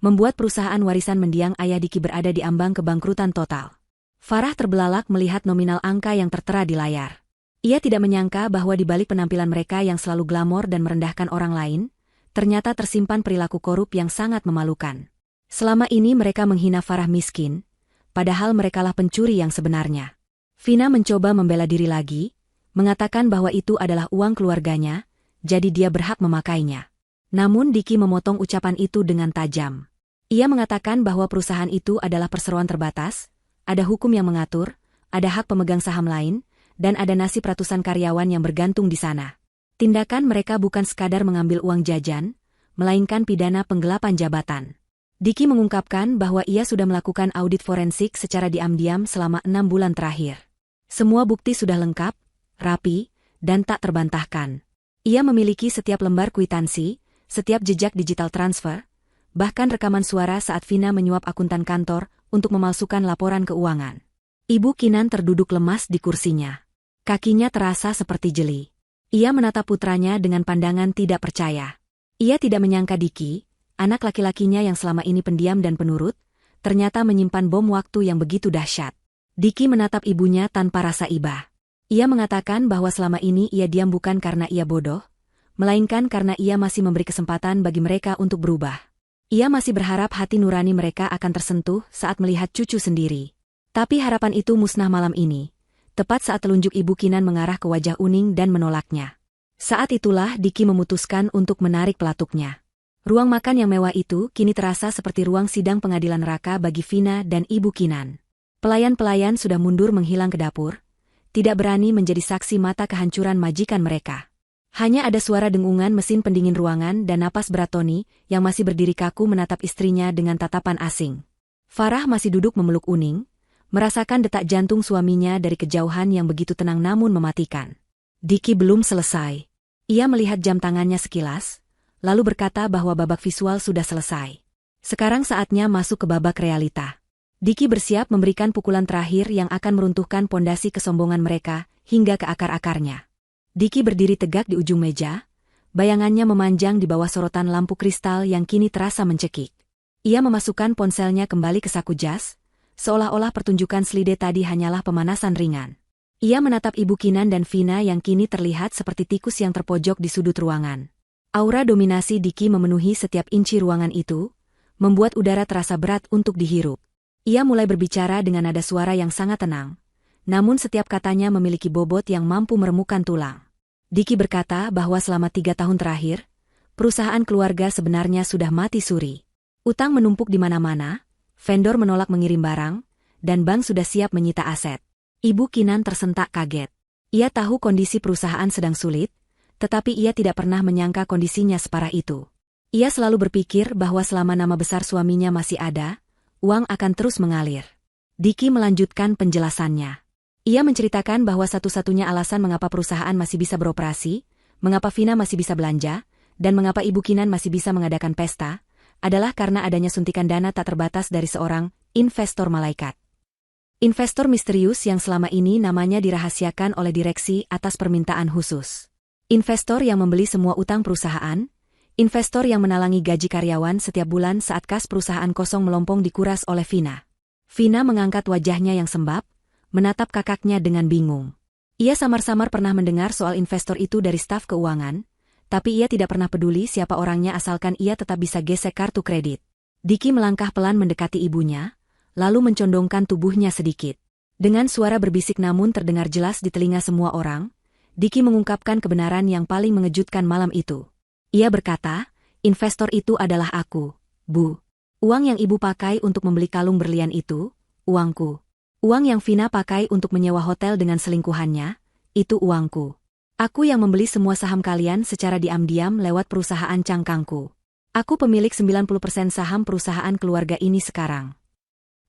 membuat perusahaan warisan mendiang ayah Diki berada di ambang kebangkrutan total. Farah terbelalak melihat nominal angka yang tertera di layar. Ia tidak menyangka bahwa di balik penampilan mereka yang selalu glamor dan merendahkan orang lain, ternyata tersimpan perilaku korup yang sangat memalukan. Selama ini mereka menghina Farah miskin, padahal merekalah pencuri yang sebenarnya. Vina mencoba membela diri lagi, mengatakan bahwa itu adalah uang keluarganya, jadi dia berhak memakainya. Namun Diki memotong ucapan itu dengan tajam. Ia mengatakan bahwa perusahaan itu adalah perseroan terbatas, ada hukum yang mengatur, ada hak pemegang saham lain, dan ada nasib ratusan karyawan yang bergantung di sana. Tindakan mereka bukan sekadar mengambil uang jajan, melainkan pidana penggelapan jabatan. Diki mengungkapkan bahwa ia sudah melakukan audit forensik secara diam-diam selama 6 bulan terakhir. Semua bukti sudah lengkap, rapi, dan tak terbantahkan. Ia memiliki setiap lembar kwitansi, setiap jejak digital transfer, bahkan rekaman suara saat Vina menyuap akuntan kantor untuk memalsukan laporan keuangan. Ibu Kinan terduduk lemas di kursinya. Kakinya terasa seperti jeli. Ia menatap putranya dengan pandangan tidak percaya. Ia tidak menyangka Diki, anak laki-lakinya yang selama ini pendiam dan penurut, ternyata menyimpan bom waktu yang begitu dahsyat. Diki menatap ibunya tanpa rasa iba. Ia mengatakan bahwa selama ini ia diam bukan karena ia bodoh, melainkan karena ia masih memberi kesempatan bagi mereka untuk berubah. Ia masih berharap hati nurani mereka akan tersentuh saat melihat cucu sendiri. Tapi harapan itu musnah malam ini, tepat saat telunjuk Ibu Kinan mengarah ke wajah Uning dan menolaknya. Saat itulah Diki memutuskan untuk menarik pelatuknya. Ruang makan yang mewah itu kini terasa seperti ruang sidang pengadilan neraka bagi Vina dan Ibu Kinan. Pelayan-pelayan sudah mundur menghilang ke dapur, tidak berani menjadi saksi mata kehancuran majikan mereka. Hanya ada suara dengungan mesin pendingin ruangan dan napas berat Tony yang masih berdiri kaku menatap istrinya dengan tatapan asing. Farah masih duduk memeluk Uning, merasakan detak jantung suaminya dari kejauhan yang begitu tenang namun mematikan. Diki belum selesai. Ia melihat jam tangannya sekilas, lalu berkata bahwa babak visual sudah selesai. Sekarang saatnya masuk ke babak realita. Diki bersiap memberikan pukulan terakhir yang akan meruntuhkan pondasi kesombongan mereka hingga ke akar-akarnya. Diki berdiri tegak di ujung meja, bayangannya memanjang di bawah sorotan lampu kristal yang kini terasa mencekik. Ia memasukkan ponselnya kembali ke saku jas, seolah-olah pertunjukan slide tadi hanyalah pemanasan ringan. Ia menatap Ibu Kinan dan Vina yang kini terlihat seperti tikus yang terpojok di sudut ruangan. Aura dominasi Diki memenuhi setiap inci ruangan itu, membuat udara terasa berat untuk dihirup. Ia mulai berbicara dengan nada suara yang sangat tenang, namun setiap katanya memiliki bobot yang mampu meremukkan tulang. Diki berkata bahwa selama 3 tahun terakhir, perusahaan keluarga sebenarnya sudah mati suri. Utang menumpuk di mana-mana, vendor menolak mengirim barang, dan bank sudah siap menyita aset. Ibu Kinan tersentak kaget. Ia tahu kondisi perusahaan sedang sulit, tetapi ia tidak pernah menyangka kondisinya separah itu. Ia selalu berpikir bahwa selama nama besar suaminya masih ada, uang akan terus mengalir. Diki melanjutkan penjelasannya. Ia menceritakan bahwa satu-satunya alasan mengapa perusahaan masih bisa beroperasi, mengapa Vina masih bisa belanja, dan mengapa Ibu Kinan masih bisa mengadakan pesta, adalah karena adanya suntikan dana tak terbatas dari seorang investor malaikat. Investor misterius yang selama ini namanya dirahasiakan oleh direksi atas permintaan khusus. Investor yang membeli semua utang perusahaan, investor yang menalangi gaji karyawan setiap bulan saat kas perusahaan kosong melompong dikuras oleh Vina. Vina mengangkat wajahnya yang sembab, menatap kakaknya dengan bingung. Ia samar-samar pernah mendengar soal investor itu dari staf keuangan, tapi ia tidak pernah peduli siapa orangnya asalkan ia tetap bisa gesek kartu kredit. Diki melangkah pelan mendekati ibunya, lalu mencondongkan tubuhnya sedikit. Dengan suara berbisik namun terdengar jelas di telinga semua orang, Diki mengungkapkan kebenaran yang paling mengejutkan malam itu. Ia berkata, investor itu adalah aku, Bu. Uang yang ibu pakai untuk membeli kalung berlian itu, uangku. Uang yang Vina pakai untuk menyewa hotel dengan selingkuhannya, itu uangku. Aku yang membeli semua saham kalian secara diam-diam lewat perusahaan cangkangku. Aku pemilik 90% saham perusahaan keluarga ini sekarang.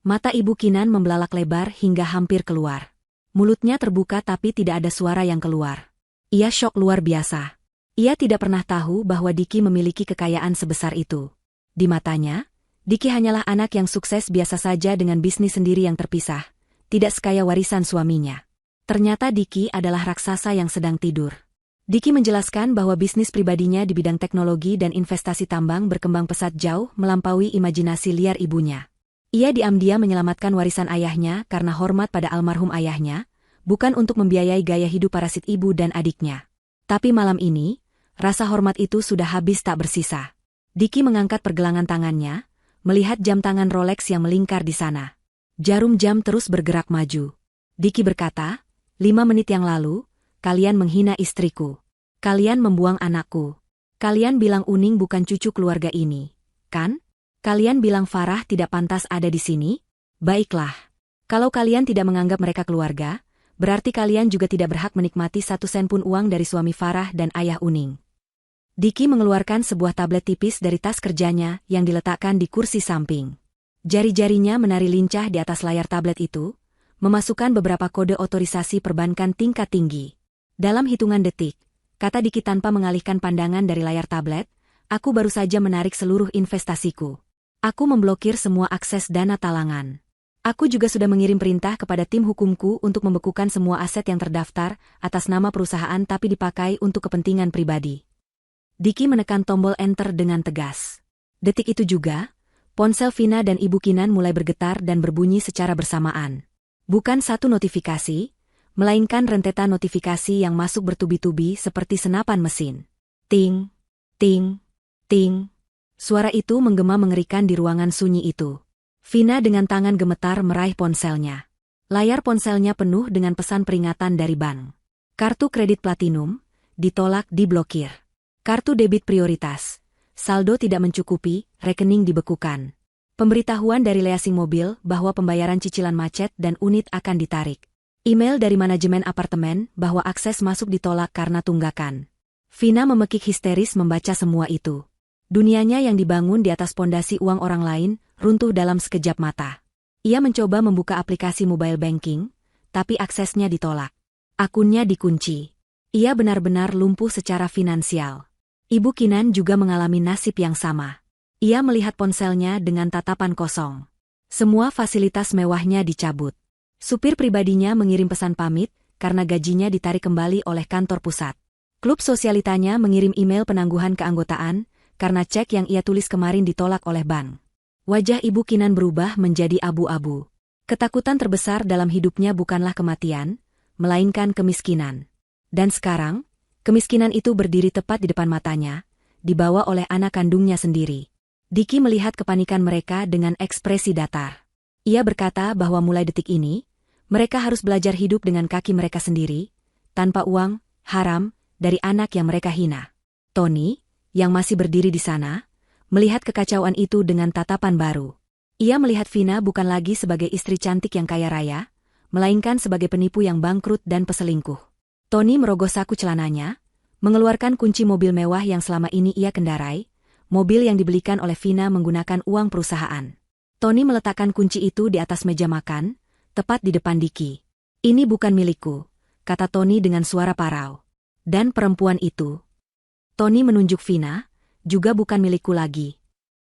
Mata Ibu Kinan membelalak lebar hingga hampir keluar. Mulutnya terbuka tapi tidak ada suara yang keluar. Ia syok luar biasa. Ia tidak pernah tahu bahwa Diki memiliki kekayaan sebesar itu. Di matanya, Diki hanyalah anak yang sukses biasa saja dengan bisnis sendiri yang terpisah, tidak sekaya warisan suaminya. Ternyata Diki adalah raksasa yang sedang tidur. Diki menjelaskan bahwa bisnis pribadinya di bidang teknologi dan investasi tambang berkembang pesat jauh melampaui imajinasi liar ibunya. Ia diam-diam menyelamatkan warisan ayahnya karena hormat pada almarhum ayahnya, bukan untuk membiayai gaya hidup parasit ibu dan adiknya. Tapi malam ini, rasa hormat itu sudah habis tak bersisa. Diki mengangkat pergelangan tangannya, melihat jam tangan Rolex yang melingkar di sana. Jarum jam terus bergerak maju. Diki berkata, 5 menit yang lalu, kalian menghina istriku. Kalian membuang anakku. Kalian bilang Uning bukan cucu keluarga ini, kan? Kalian bilang Farah tidak pantas ada di sini? Baiklah. Kalau kalian tidak menganggap mereka keluarga, berarti kalian juga tidak berhak menikmati 1 sen pun uang dari suami Farah dan ayah Uning. Diki mengeluarkan sebuah tablet tipis dari tas kerjanya yang diletakkan di kursi samping. Jari-jarinya menari lincah di atas layar tablet itu, memasukkan beberapa kode otorisasi perbankan tingkat tinggi. Dalam hitungan detik, kata Diki tanpa mengalihkan pandangan dari layar tablet, aku baru saja menarik seluruh investasiku. Aku memblokir semua akses dana talangan. Aku juga sudah mengirim perintah kepada tim hukumku untuk membekukan semua aset yang terdaftar atas nama perusahaan tapi dipakai untuk kepentingan pribadi. Diki menekan tombol enter dengan tegas. Detik itu juga, ponsel Vina dan Ibu Kinan mulai bergetar dan berbunyi secara bersamaan. Bukan satu notifikasi, melainkan rentetan notifikasi yang masuk bertubi-tubi seperti senapan mesin. Ting, ting, ting. Suara itu menggema mengerikan di ruangan sunyi itu. Vina dengan tangan gemetar meraih ponselnya. Layar ponselnya penuh dengan pesan peringatan dari bank. Kartu kredit platinum, ditolak diblokir. Kartu debit prioritas, saldo tidak mencukupi, rekening dibekukan. Pemberitahuan dari leasing mobil bahwa pembayaran cicilan macet dan unit akan ditarik. Email dari manajemen apartemen bahwa akses masuk ditolak karena tunggakan. Vina memekik histeris membaca semua itu. Dunianya yang dibangun di atas pondasi uang orang lain, runtuh dalam sekejap mata. Ia mencoba membuka aplikasi mobile banking, tapi aksesnya ditolak. Akunnya dikunci. Ia benar-benar lumpuh secara finansial. Ibu Kinan juga mengalami nasib yang sama. Ia melihat ponselnya dengan tatapan kosong. Semua fasilitas mewahnya dicabut. Supir pribadinya mengirim pesan pamit, karena gajinya ditarik kembali oleh kantor pusat. Klub sosialitanya mengirim email penangguhan keanggotaan, karena cek yang ia tulis kemarin ditolak oleh bank. Wajah Ibu Kinan berubah menjadi abu-abu. Ketakutan terbesar dalam hidupnya bukanlah kematian, melainkan kemiskinan. Dan sekarang, kemiskinan itu berdiri tepat di depan matanya, dibawa oleh anak kandungnya sendiri. Diki melihat kepanikan mereka dengan ekspresi datar. Ia berkata bahwa mulai detik ini, mereka harus belajar hidup dengan kaki mereka sendiri, tanpa uang, haram, dari anak yang mereka hina. Tony, yang masih berdiri di sana, melihat kekacauan itu dengan tatapan baru. Ia melihat Vina bukan lagi sebagai istri cantik yang kaya raya, melainkan sebagai penipu yang bangkrut dan peselingkuh. Tony merogoh saku celananya, mengeluarkan kunci mobil mewah yang selama ini ia kendarai, mobil yang dibelikan oleh Vina menggunakan uang perusahaan. Tony meletakkan kunci itu di atas meja makan, tepat di depan Diki. Ini bukan milikku, kata Tony dengan suara parau. Dan perempuan itu. Tony menunjuk Vina, juga bukan milikku lagi.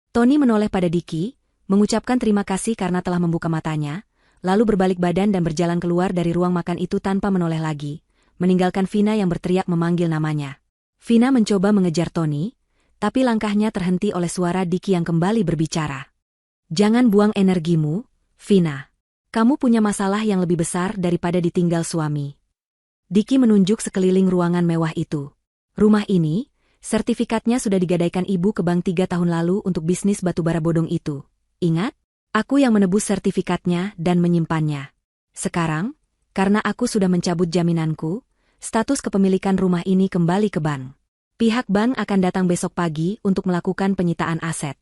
Tony menoleh pada Diki, mengucapkan terima kasih karena telah membuka matanya, lalu berbalik badan dan berjalan keluar dari ruang makan itu tanpa menoleh lagi, meninggalkan Vina yang berteriak memanggil namanya. Vina mencoba mengejar Tony, tapi langkahnya terhenti oleh suara Diki yang kembali berbicara. Jangan buang energimu, Vina. Kamu punya masalah yang lebih besar daripada ditinggal suami. Diki menunjuk sekeliling ruangan mewah itu. Rumah ini, sertifikatnya sudah digadaikan ibu ke bank 3 tahun lalu untuk bisnis batubara bodong itu. Ingat? Aku yang menebus sertifikatnya dan menyimpannya. Sekarang, karena aku sudah mencabut jaminanku, status kepemilikan rumah ini kembali ke bank. Pihak bank akan datang besok pagi untuk melakukan penyitaan aset.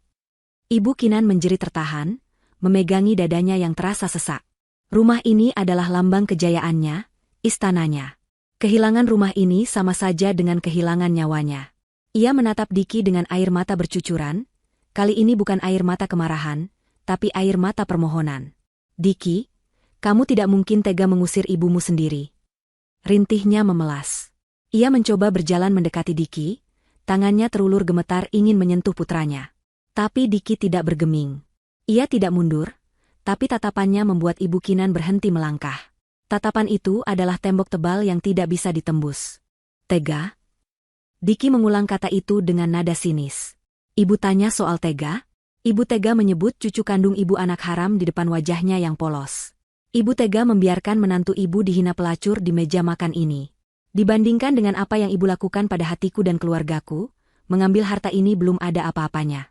Ibu Kinan menjerit tertahan, memegangi dadanya yang terasa sesak. Rumah ini adalah lambang kejayaannya, istananya. Kehilangan rumah ini sama saja dengan kehilangan nyawanya. Ia menatap Diki dengan air mata bercucuran. Kali ini bukan air mata kemarahan, tapi air mata permohonan. Diki, kamu tidak mungkin tega mengusir ibumu sendiri. Rintihnya memelas. Ia mencoba berjalan mendekati Diki, tangannya terulur gemetar ingin menyentuh putranya. Tapi Diki tidak bergeming. Ia tidak mundur, tapi tatapannya membuat Ibu Kinan berhenti melangkah. Tatapan itu adalah tembok tebal yang tidak bisa ditembus. Tega? Diki mengulang kata itu dengan nada sinis. Ibu tanya soal tega? Ibu tega menyebut cucu kandung ibu anak haram di depan wajahnya yang polos. Ibu tega membiarkan menantu ibu dihina pelacur di meja makan ini. Dibandingkan dengan apa yang ibu lakukan pada hatiku dan keluargaku, mengambil harta ini belum ada apa-apanya.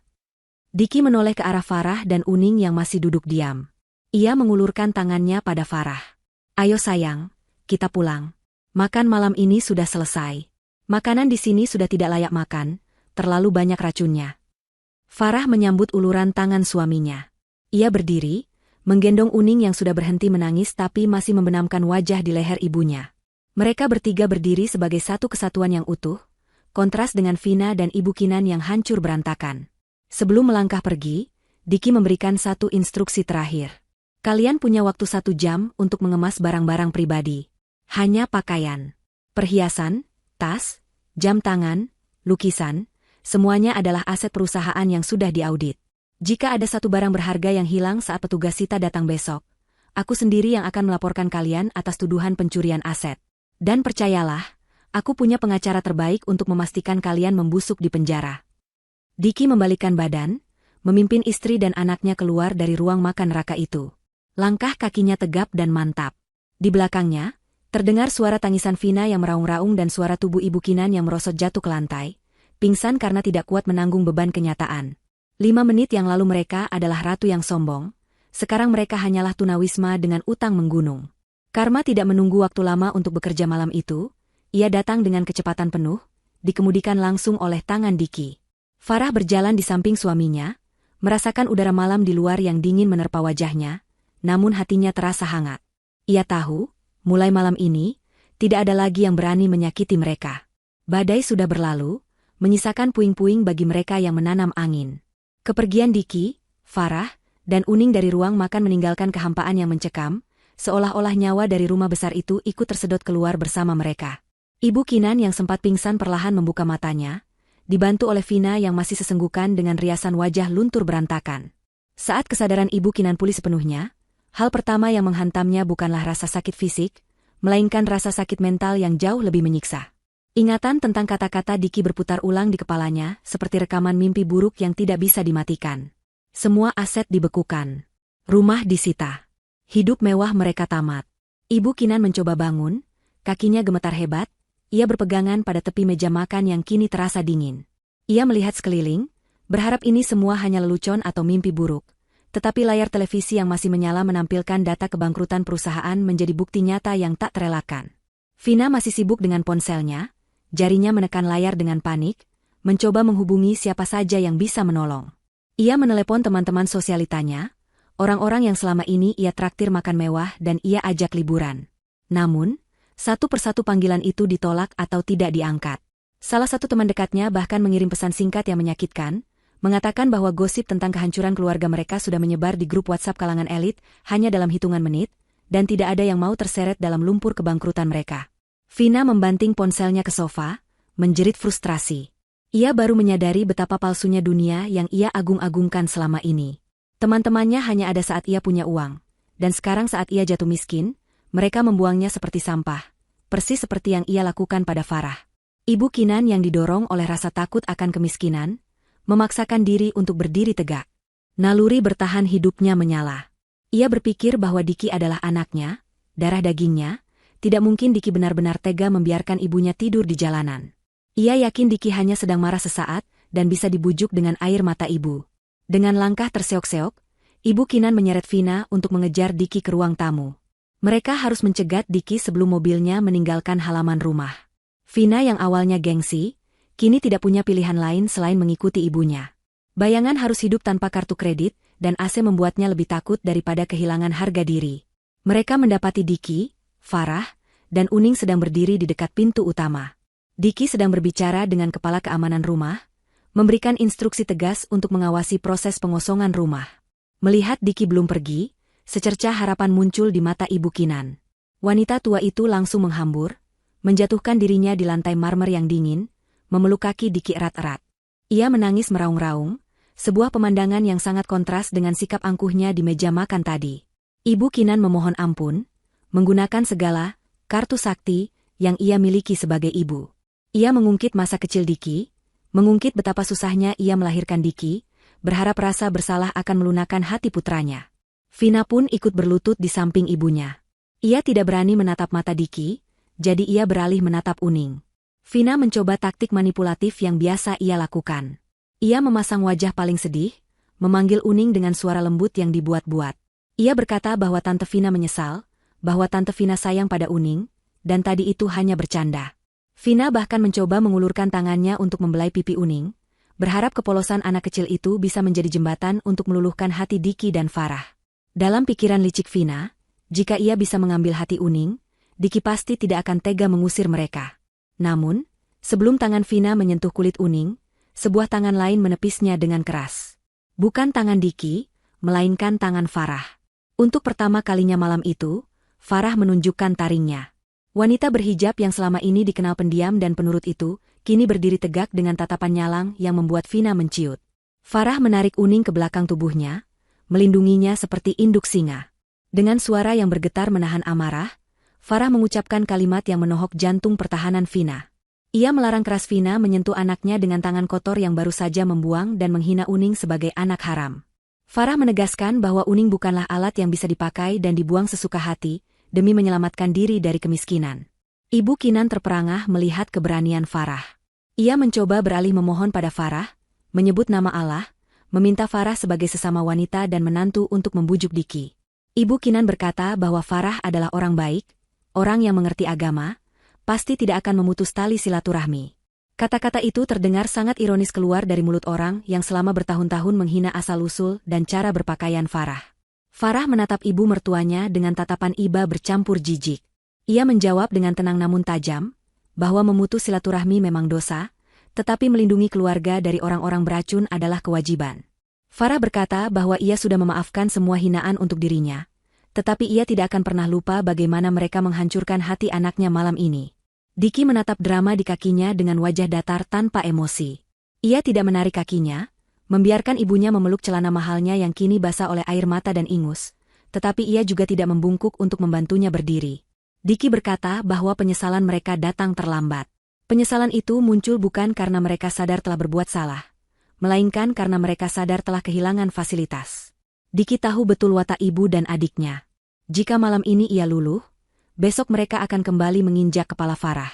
Diki menoleh ke arah Farah dan Uning yang masih duduk diam. Ia mengulurkan tangannya pada Farah. Ayo sayang, kita pulang. Makan malam ini sudah selesai. Makanan di sini sudah tidak layak makan, terlalu banyak racunnya. Farah menyambut uluran tangan suaminya. Ia berdiri, menggendong Uning yang sudah berhenti menangis tapi masih membenamkan wajah di leher ibunya. Mereka bertiga berdiri sebagai satu kesatuan yang utuh, kontras dengan Vina dan Ibu Kinan yang hancur berantakan. Sebelum melangkah pergi, Diki memberikan satu instruksi terakhir. Kalian punya waktu 1 jam untuk mengemas barang-barang pribadi. Hanya pakaian, perhiasan, tas, jam tangan, lukisan, semuanya adalah aset perusahaan yang sudah diaudit. Jika ada satu barang berharga yang hilang saat petugas sita datang besok, aku sendiri yang akan melaporkan kalian atas tuduhan pencurian aset. Dan percayalah, aku punya pengacara terbaik untuk memastikan kalian membusuk di penjara. Diki membalikkan badan, memimpin istri dan anaknya keluar dari ruang makan neraka itu. Langkah kakinya tegap dan mantap. Di belakangnya, terdengar suara tangisan Vina yang meraung-raung dan suara tubuh Ibu Kinan yang merosot jatuh ke lantai, pingsan karena tidak kuat menanggung beban kenyataan. 5 menit yang lalu mereka adalah ratu yang sombong, sekarang mereka hanyalah tunawisma dengan utang menggunung. Karma tidak menunggu waktu lama untuk bekerja malam itu, ia datang dengan kecepatan penuh, dikemudikan langsung oleh tangan Diki. Farah berjalan di samping suaminya, merasakan udara malam di luar yang dingin menerpa wajahnya, namun hatinya terasa hangat. Ia tahu, mulai malam ini, tidak ada lagi yang berani menyakiti mereka. Badai sudah berlalu, menyisakan puing-puing bagi mereka yang menanam angin. Kepergian Diki, Farah, dan Uning dari ruang makan meninggalkan kehampaan yang mencekam, seolah-olah nyawa dari rumah besar itu ikut tersedot keluar bersama mereka. Ibu Kinan yang sempat pingsan perlahan membuka matanya, dibantu oleh Vina yang masih sesenggukan dengan riasan wajah luntur berantakan. Saat kesadaran Ibu Kinan pulih sepenuhnya, hal pertama yang menghantamnya bukanlah rasa sakit fisik, melainkan rasa sakit mental yang jauh lebih menyiksa. Ingatan tentang kata-kata Diki berputar ulang di kepalanya, seperti rekaman mimpi buruk yang tidak bisa dimatikan. Semua aset dibekukan. Rumah disita. Hidup mewah mereka tamat. Ibu Kinan mencoba bangun, kakinya gemetar hebat, ia berpegangan pada tepi meja makan yang kini terasa dingin. Ia melihat sekeliling, berharap ini semua hanya lelucon atau mimpi buruk. Tetapi layar televisi yang masih menyala menampilkan data kebangkrutan perusahaan menjadi bukti nyata yang tak terelakkan. Vina masih sibuk dengan ponselnya, jarinya menekan layar dengan panik, mencoba menghubungi siapa saja yang bisa menolong. Ia menelepon teman-teman sosialitanya, orang-orang yang selama ini ia traktir makan mewah dan ia ajak liburan. Namun, satu persatu panggilan itu ditolak atau tidak diangkat. Salah satu teman dekatnya bahkan mengirim pesan singkat yang menyakitkan, mengatakan bahwa gosip tentang kehancuran keluarga mereka sudah menyebar di grup WhatsApp kalangan elit hanya dalam hitungan menit, dan tidak ada yang mau terseret dalam lumpur kebangkrutan mereka. Vina membanting ponselnya ke sofa, menjerit frustrasi. Ia baru menyadari betapa palsunya dunia yang ia agung-agungkan selama ini. Teman-temannya hanya ada saat ia punya uang, dan sekarang saat ia jatuh miskin, mereka membuangnya seperti sampah, persis seperti yang ia lakukan pada Farah. Ibu Kinan yang didorong oleh rasa takut akan kemiskinan, memaksakan diri untuk berdiri tegak. Naluri bertahan hidupnya menyala. Ia berpikir bahwa Diki adalah anaknya, darah dagingnya, tidak mungkin Diki benar-benar tega membiarkan ibunya tidur di jalanan. Ia yakin Diki hanya sedang marah sesaat, dan bisa dibujuk dengan air mata ibu. Dengan langkah terseok-seok, Ibu Kinan menyeret Vina untuk mengejar Diki ke ruang tamu. Mereka harus mencegat Diki sebelum mobilnya meninggalkan halaman rumah. Vina yang awalnya gengsi, kini tidak punya pilihan lain selain mengikuti ibunya. Bayangan harus hidup tanpa kartu kredit, dan AC membuatnya lebih takut daripada kehilangan harga diri. Mereka mendapati Diki, Farah, dan Uning sedang berdiri di dekat pintu utama. Diki sedang berbicara dengan kepala keamanan rumah, memberikan instruksi tegas untuk mengawasi proses pengosongan rumah. Melihat Diki belum pergi, secercah harapan muncul di mata Ibu Kinan. Wanita tua itu langsung menghambur, menjatuhkan dirinya di lantai marmer yang dingin, memeluk kaki Diki erat-erat. Ia menangis meraung-raung, sebuah pemandangan yang sangat kontras dengan sikap angkuhnya di meja makan tadi. Ibu Kinan memohon ampun, menggunakan segala kartu sakti yang ia miliki sebagai ibu. Ia mengungkit masa kecil Diki, mengungkit betapa susahnya ia melahirkan Diki, berharap rasa bersalah akan melunakkan hati putranya. Vina pun ikut berlutut di samping ibunya. Ia tidak berani menatap mata Diki, jadi ia beralih menatap Uning. Vina mencoba taktik manipulatif yang biasa ia lakukan. Ia memasang wajah paling sedih, memanggil Uning dengan suara lembut yang dibuat-buat. Ia berkata bahwa Tante Vina menyesal, bahwa Tante Vina sayang pada Uning, dan tadi itu hanya bercanda. Vina bahkan mencoba mengulurkan tangannya untuk membelai pipi Uning, berharap kepolosan anak kecil itu bisa menjadi jembatan untuk meluluhkan hati Diki dan Farah. Dalam pikiran licik Vina, jika ia bisa mengambil hati Uning, Diki pasti tidak akan tega mengusir mereka. Namun, sebelum tangan Vina menyentuh kulit Uning, sebuah tangan lain menepisnya dengan keras. Bukan tangan Diki, melainkan tangan Farah. Untuk pertama kalinya malam itu, Farah menunjukkan taringnya. Wanita berhijab yang selama ini dikenal pendiam dan penurut itu, kini berdiri tegak dengan tatapan nyalang yang membuat Vina menciut. Farah menarik Uning ke belakang tubuhnya, melindunginya seperti induk singa. Dengan suara yang bergetar menahan amarah, Farah mengucapkan kalimat yang menohok jantung pertahanan Vina. Ia melarang keras Vina menyentuh anaknya dengan tangan kotor yang baru saja membuang dan menghina Uning sebagai anak haram. Farah menegaskan bahwa Uning bukanlah alat yang bisa dipakai dan dibuang sesuka hati, demi menyelamatkan diri dari kemiskinan. Ibu Kinan terperangah melihat keberanian Farah. Ia mencoba beralih memohon pada Farah, menyebut nama Allah, meminta Farah sebagai sesama wanita dan menantu untuk membujuk Diki. Ibu Kinan berkata bahwa Farah adalah orang baik, orang yang mengerti agama, pasti tidak akan memutus tali silaturahmi. Kata-kata itu terdengar sangat ironis keluar dari mulut orang yang selama bertahun-tahun menghina asal-usul dan cara berpakaian Farah. Farah menatap ibu mertuanya dengan tatapan iba bercampur jijik. Ia menjawab dengan tenang namun tajam, bahwa memutus silaturahmi memang dosa, tetapi melindungi keluarga dari orang-orang beracun adalah kewajiban. Farah berkata bahwa ia sudah memaafkan semua hinaan untuk dirinya, tetapi ia tidak akan pernah lupa bagaimana mereka menghancurkan hati anaknya malam ini. Diki menatap drama di kakinya dengan wajah datar tanpa emosi. Ia tidak menarik kakinya, membiarkan ibunya memeluk celana mahalnya yang kini basah oleh air mata dan ingus, tetapi ia juga tidak membungkuk untuk membantunya berdiri. Diki berkata bahwa penyesalan mereka datang terlambat. Penyesalan itu muncul bukan karena mereka sadar telah berbuat salah, melainkan karena mereka sadar telah kehilangan fasilitas. Diki tahu betul watak ibu dan adiknya. Jika malam ini ia luluh, besok mereka akan kembali menginjak kepala Farah.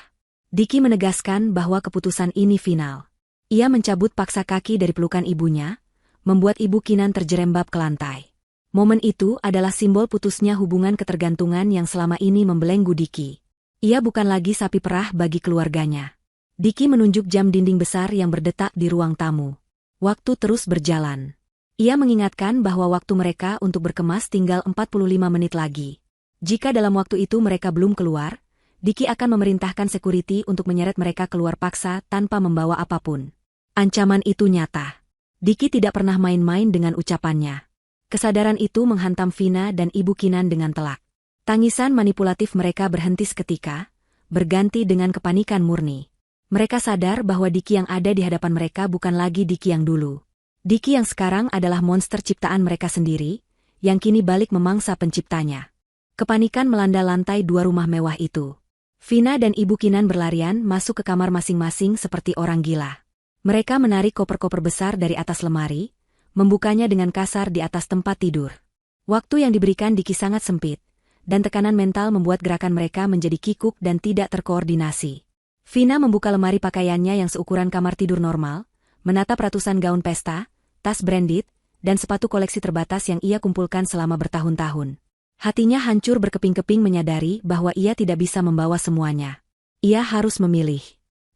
Diki menegaskan bahwa keputusan ini final. Ia mencabut paksa kaki dari pelukan ibunya, membuat Ibu Kinan terjerembab ke lantai. Momen itu adalah simbol putusnya hubungan ketergantungan yang selama ini membelenggu Diki. Ia bukan lagi sapi perah bagi keluarganya. Diki menunjuk jam dinding besar yang berdetak di ruang tamu. Waktu terus berjalan. Ia mengingatkan bahwa waktu mereka untuk berkemas tinggal 45 menit lagi. Jika dalam waktu itu mereka belum keluar, Diki akan memerintahkan security untuk menyeret mereka keluar paksa tanpa membawa apapun. Ancaman itu nyata. Diki tidak pernah main-main dengan ucapannya. Kesadaran itu menghantam Vina dan Ibu Kinan dengan telak. Tangisan manipulatif mereka berhenti seketika, berganti dengan kepanikan murni. Mereka sadar bahwa Diki yang ada di hadapan mereka bukan lagi Diki yang dulu. Diki yang sekarang adalah monster ciptaan mereka sendiri, yang kini balik memangsa penciptanya. Kepanikan melanda lantai 2 rumah mewah itu. Vina dan Ibu Kinan berlarian masuk ke kamar masing-masing seperti orang gila. Mereka menarik koper-koper besar dari atas lemari, membukanya dengan kasar di atas tempat tidur. Waktu yang diberikan Diki sangat sempit, dan tekanan mental membuat gerakan mereka menjadi kikuk dan tidak terkoordinasi. Vina membuka lemari pakaiannya yang seukuran kamar tidur normal, menatap ratusan gaun pesta, tas branded, dan sepatu koleksi terbatas yang ia kumpulkan selama bertahun-tahun. Hatinya hancur berkeping-keping menyadari bahwa ia tidak bisa membawa semuanya. Ia harus memilih.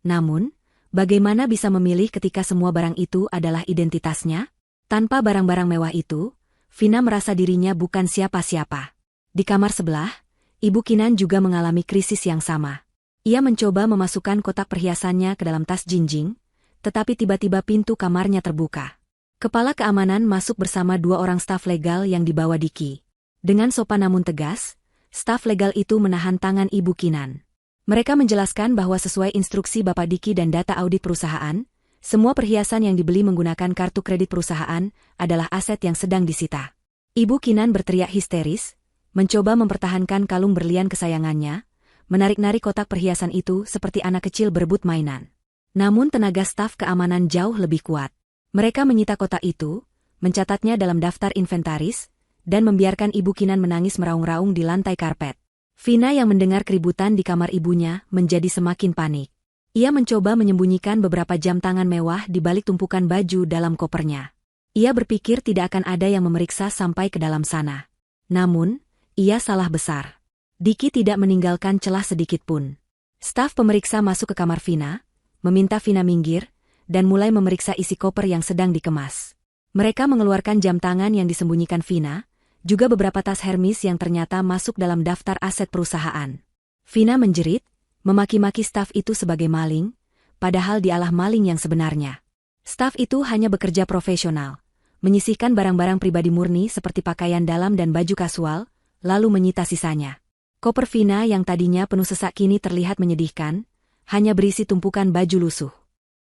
Namun, bagaimana bisa memilih ketika semua barang itu adalah identitasnya? Tanpa barang-barang mewah itu, Vina merasa dirinya bukan siapa-siapa. Di kamar sebelah, Ibu Kinan juga mengalami krisis yang sama. Ia mencoba memasukkan kotak perhiasannya ke dalam tas jinjing, tetapi tiba-tiba pintu kamarnya terbuka. Kepala keamanan masuk bersama 2 orang staf legal yang dibawa Diki. Dengan sopan namun tegas, staf legal itu menahan tangan Ibu Kinan. Mereka menjelaskan bahwa sesuai instruksi Bapak Diki dan data audit perusahaan, semua perhiasan yang dibeli menggunakan kartu kredit perusahaan adalah aset yang sedang disita. Ibu Kinan berteriak histeris, mencoba mempertahankan kalung berlian kesayangannya, menarik-narik kotak perhiasan itu seperti anak kecil berebut mainan. Namun tenaga staf keamanan jauh lebih kuat. Mereka menyita kotak itu, mencatatnya dalam daftar inventaris, dan membiarkan Ibu Kinan menangis meraung-raung di lantai karpet. Vina yang mendengar keributan di kamar ibunya menjadi semakin panik. Ia mencoba menyembunyikan beberapa jam tangan mewah di balik tumpukan baju dalam kopernya. Ia berpikir tidak akan ada yang memeriksa sampai ke dalam sana. Namun, ia salah besar. Diki tidak meninggalkan celah sedikit pun. Staf pemeriksa masuk ke kamar Vina, meminta Vina minggir, dan mulai memeriksa isi koper yang sedang dikemas. Mereka mengeluarkan jam tangan yang disembunyikan Vina, juga beberapa tas Hermes yang ternyata masuk dalam daftar aset perusahaan. Vina menjerit, memaki-maki staf itu sebagai maling, padahal dialah maling yang sebenarnya. Staf itu hanya bekerja profesional, menyisihkan barang-barang pribadi murni seperti pakaian dalam dan baju kasual, lalu menyita sisanya. Koper Vina yang tadinya penuh sesak kini terlihat menyedihkan, hanya berisi tumpukan baju lusuh.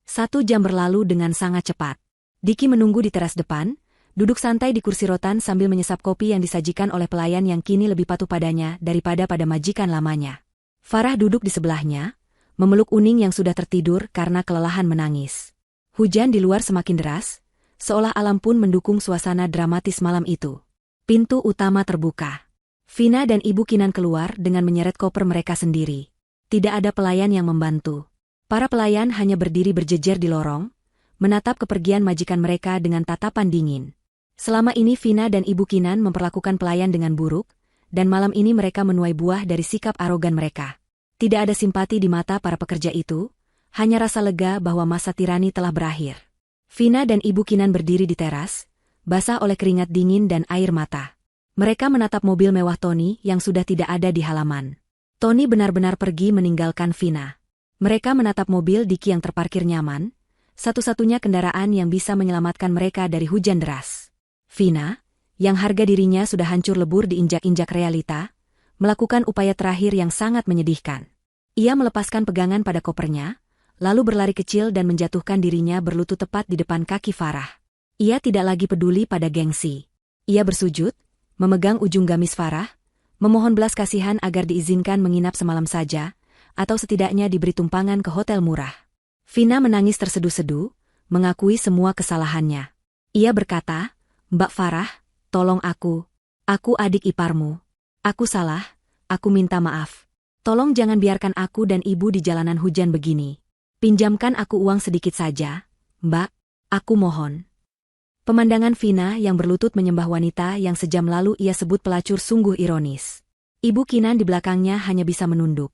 1 jam berlalu dengan sangat cepat. Diki menunggu di teras depan, duduk santai di kursi rotan sambil menyesap kopi yang disajikan oleh pelayan yang kini lebih patuh padanya daripada pada majikan lamanya. Farah duduk di sebelahnya, memeluk Uning yang sudah tertidur karena kelelahan menangis. Hujan di luar semakin deras, seolah alam pun mendukung suasana dramatis malam itu. Pintu utama terbuka. Vina dan Ibu Kinan keluar dengan menyeret koper mereka sendiri. Tidak ada pelayan yang membantu. Para pelayan hanya berdiri berjejer di lorong, menatap kepergian majikan mereka dengan tatapan dingin. Selama ini Vina dan Ibu Kinan memperlakukan pelayan dengan buruk, dan malam ini mereka menuai buah dari sikap arogan mereka. Tidak ada simpati di mata para pekerja itu, hanya rasa lega bahwa masa tirani telah berakhir. Vina dan Ibu Kinan berdiri di teras, basah oleh keringat dingin dan air mata. Mereka menatap mobil mewah Tony yang sudah tidak ada di halaman. Tony benar-benar pergi meninggalkan Vina. Mereka menatap mobil Diki yang terparkir nyaman, satu-satunya kendaraan yang bisa menyelamatkan mereka dari hujan deras. Vina, yang harga dirinya sudah hancur lebur diinjak-injak realita, melakukan upaya terakhir yang sangat menyedihkan. Ia melepaskan pegangan pada kopernya, lalu berlari kecil dan menjatuhkan dirinya berlutut tepat di depan kaki Farah. Ia tidak lagi peduli pada gengsi. Ia bersujud, memegang ujung gamis Farah, memohon belas kasihan agar diizinkan menginap semalam saja, atau setidaknya diberi tumpangan ke hotel murah. Vina menangis terseduh-seduh, mengakui semua kesalahannya. Ia berkata, "Mbak Farah, tolong aku adik iparmu. Aku salah, aku minta maaf. Tolong jangan biarkan aku dan ibu di jalanan hujan begini. Pinjamkan aku uang sedikit saja, Mbak, aku mohon." Pemandangan Vina yang berlutut menyembah wanita yang sejam lalu ia sebut pelacur sungguh ironis. Ibu Kinan di belakangnya hanya bisa menunduk.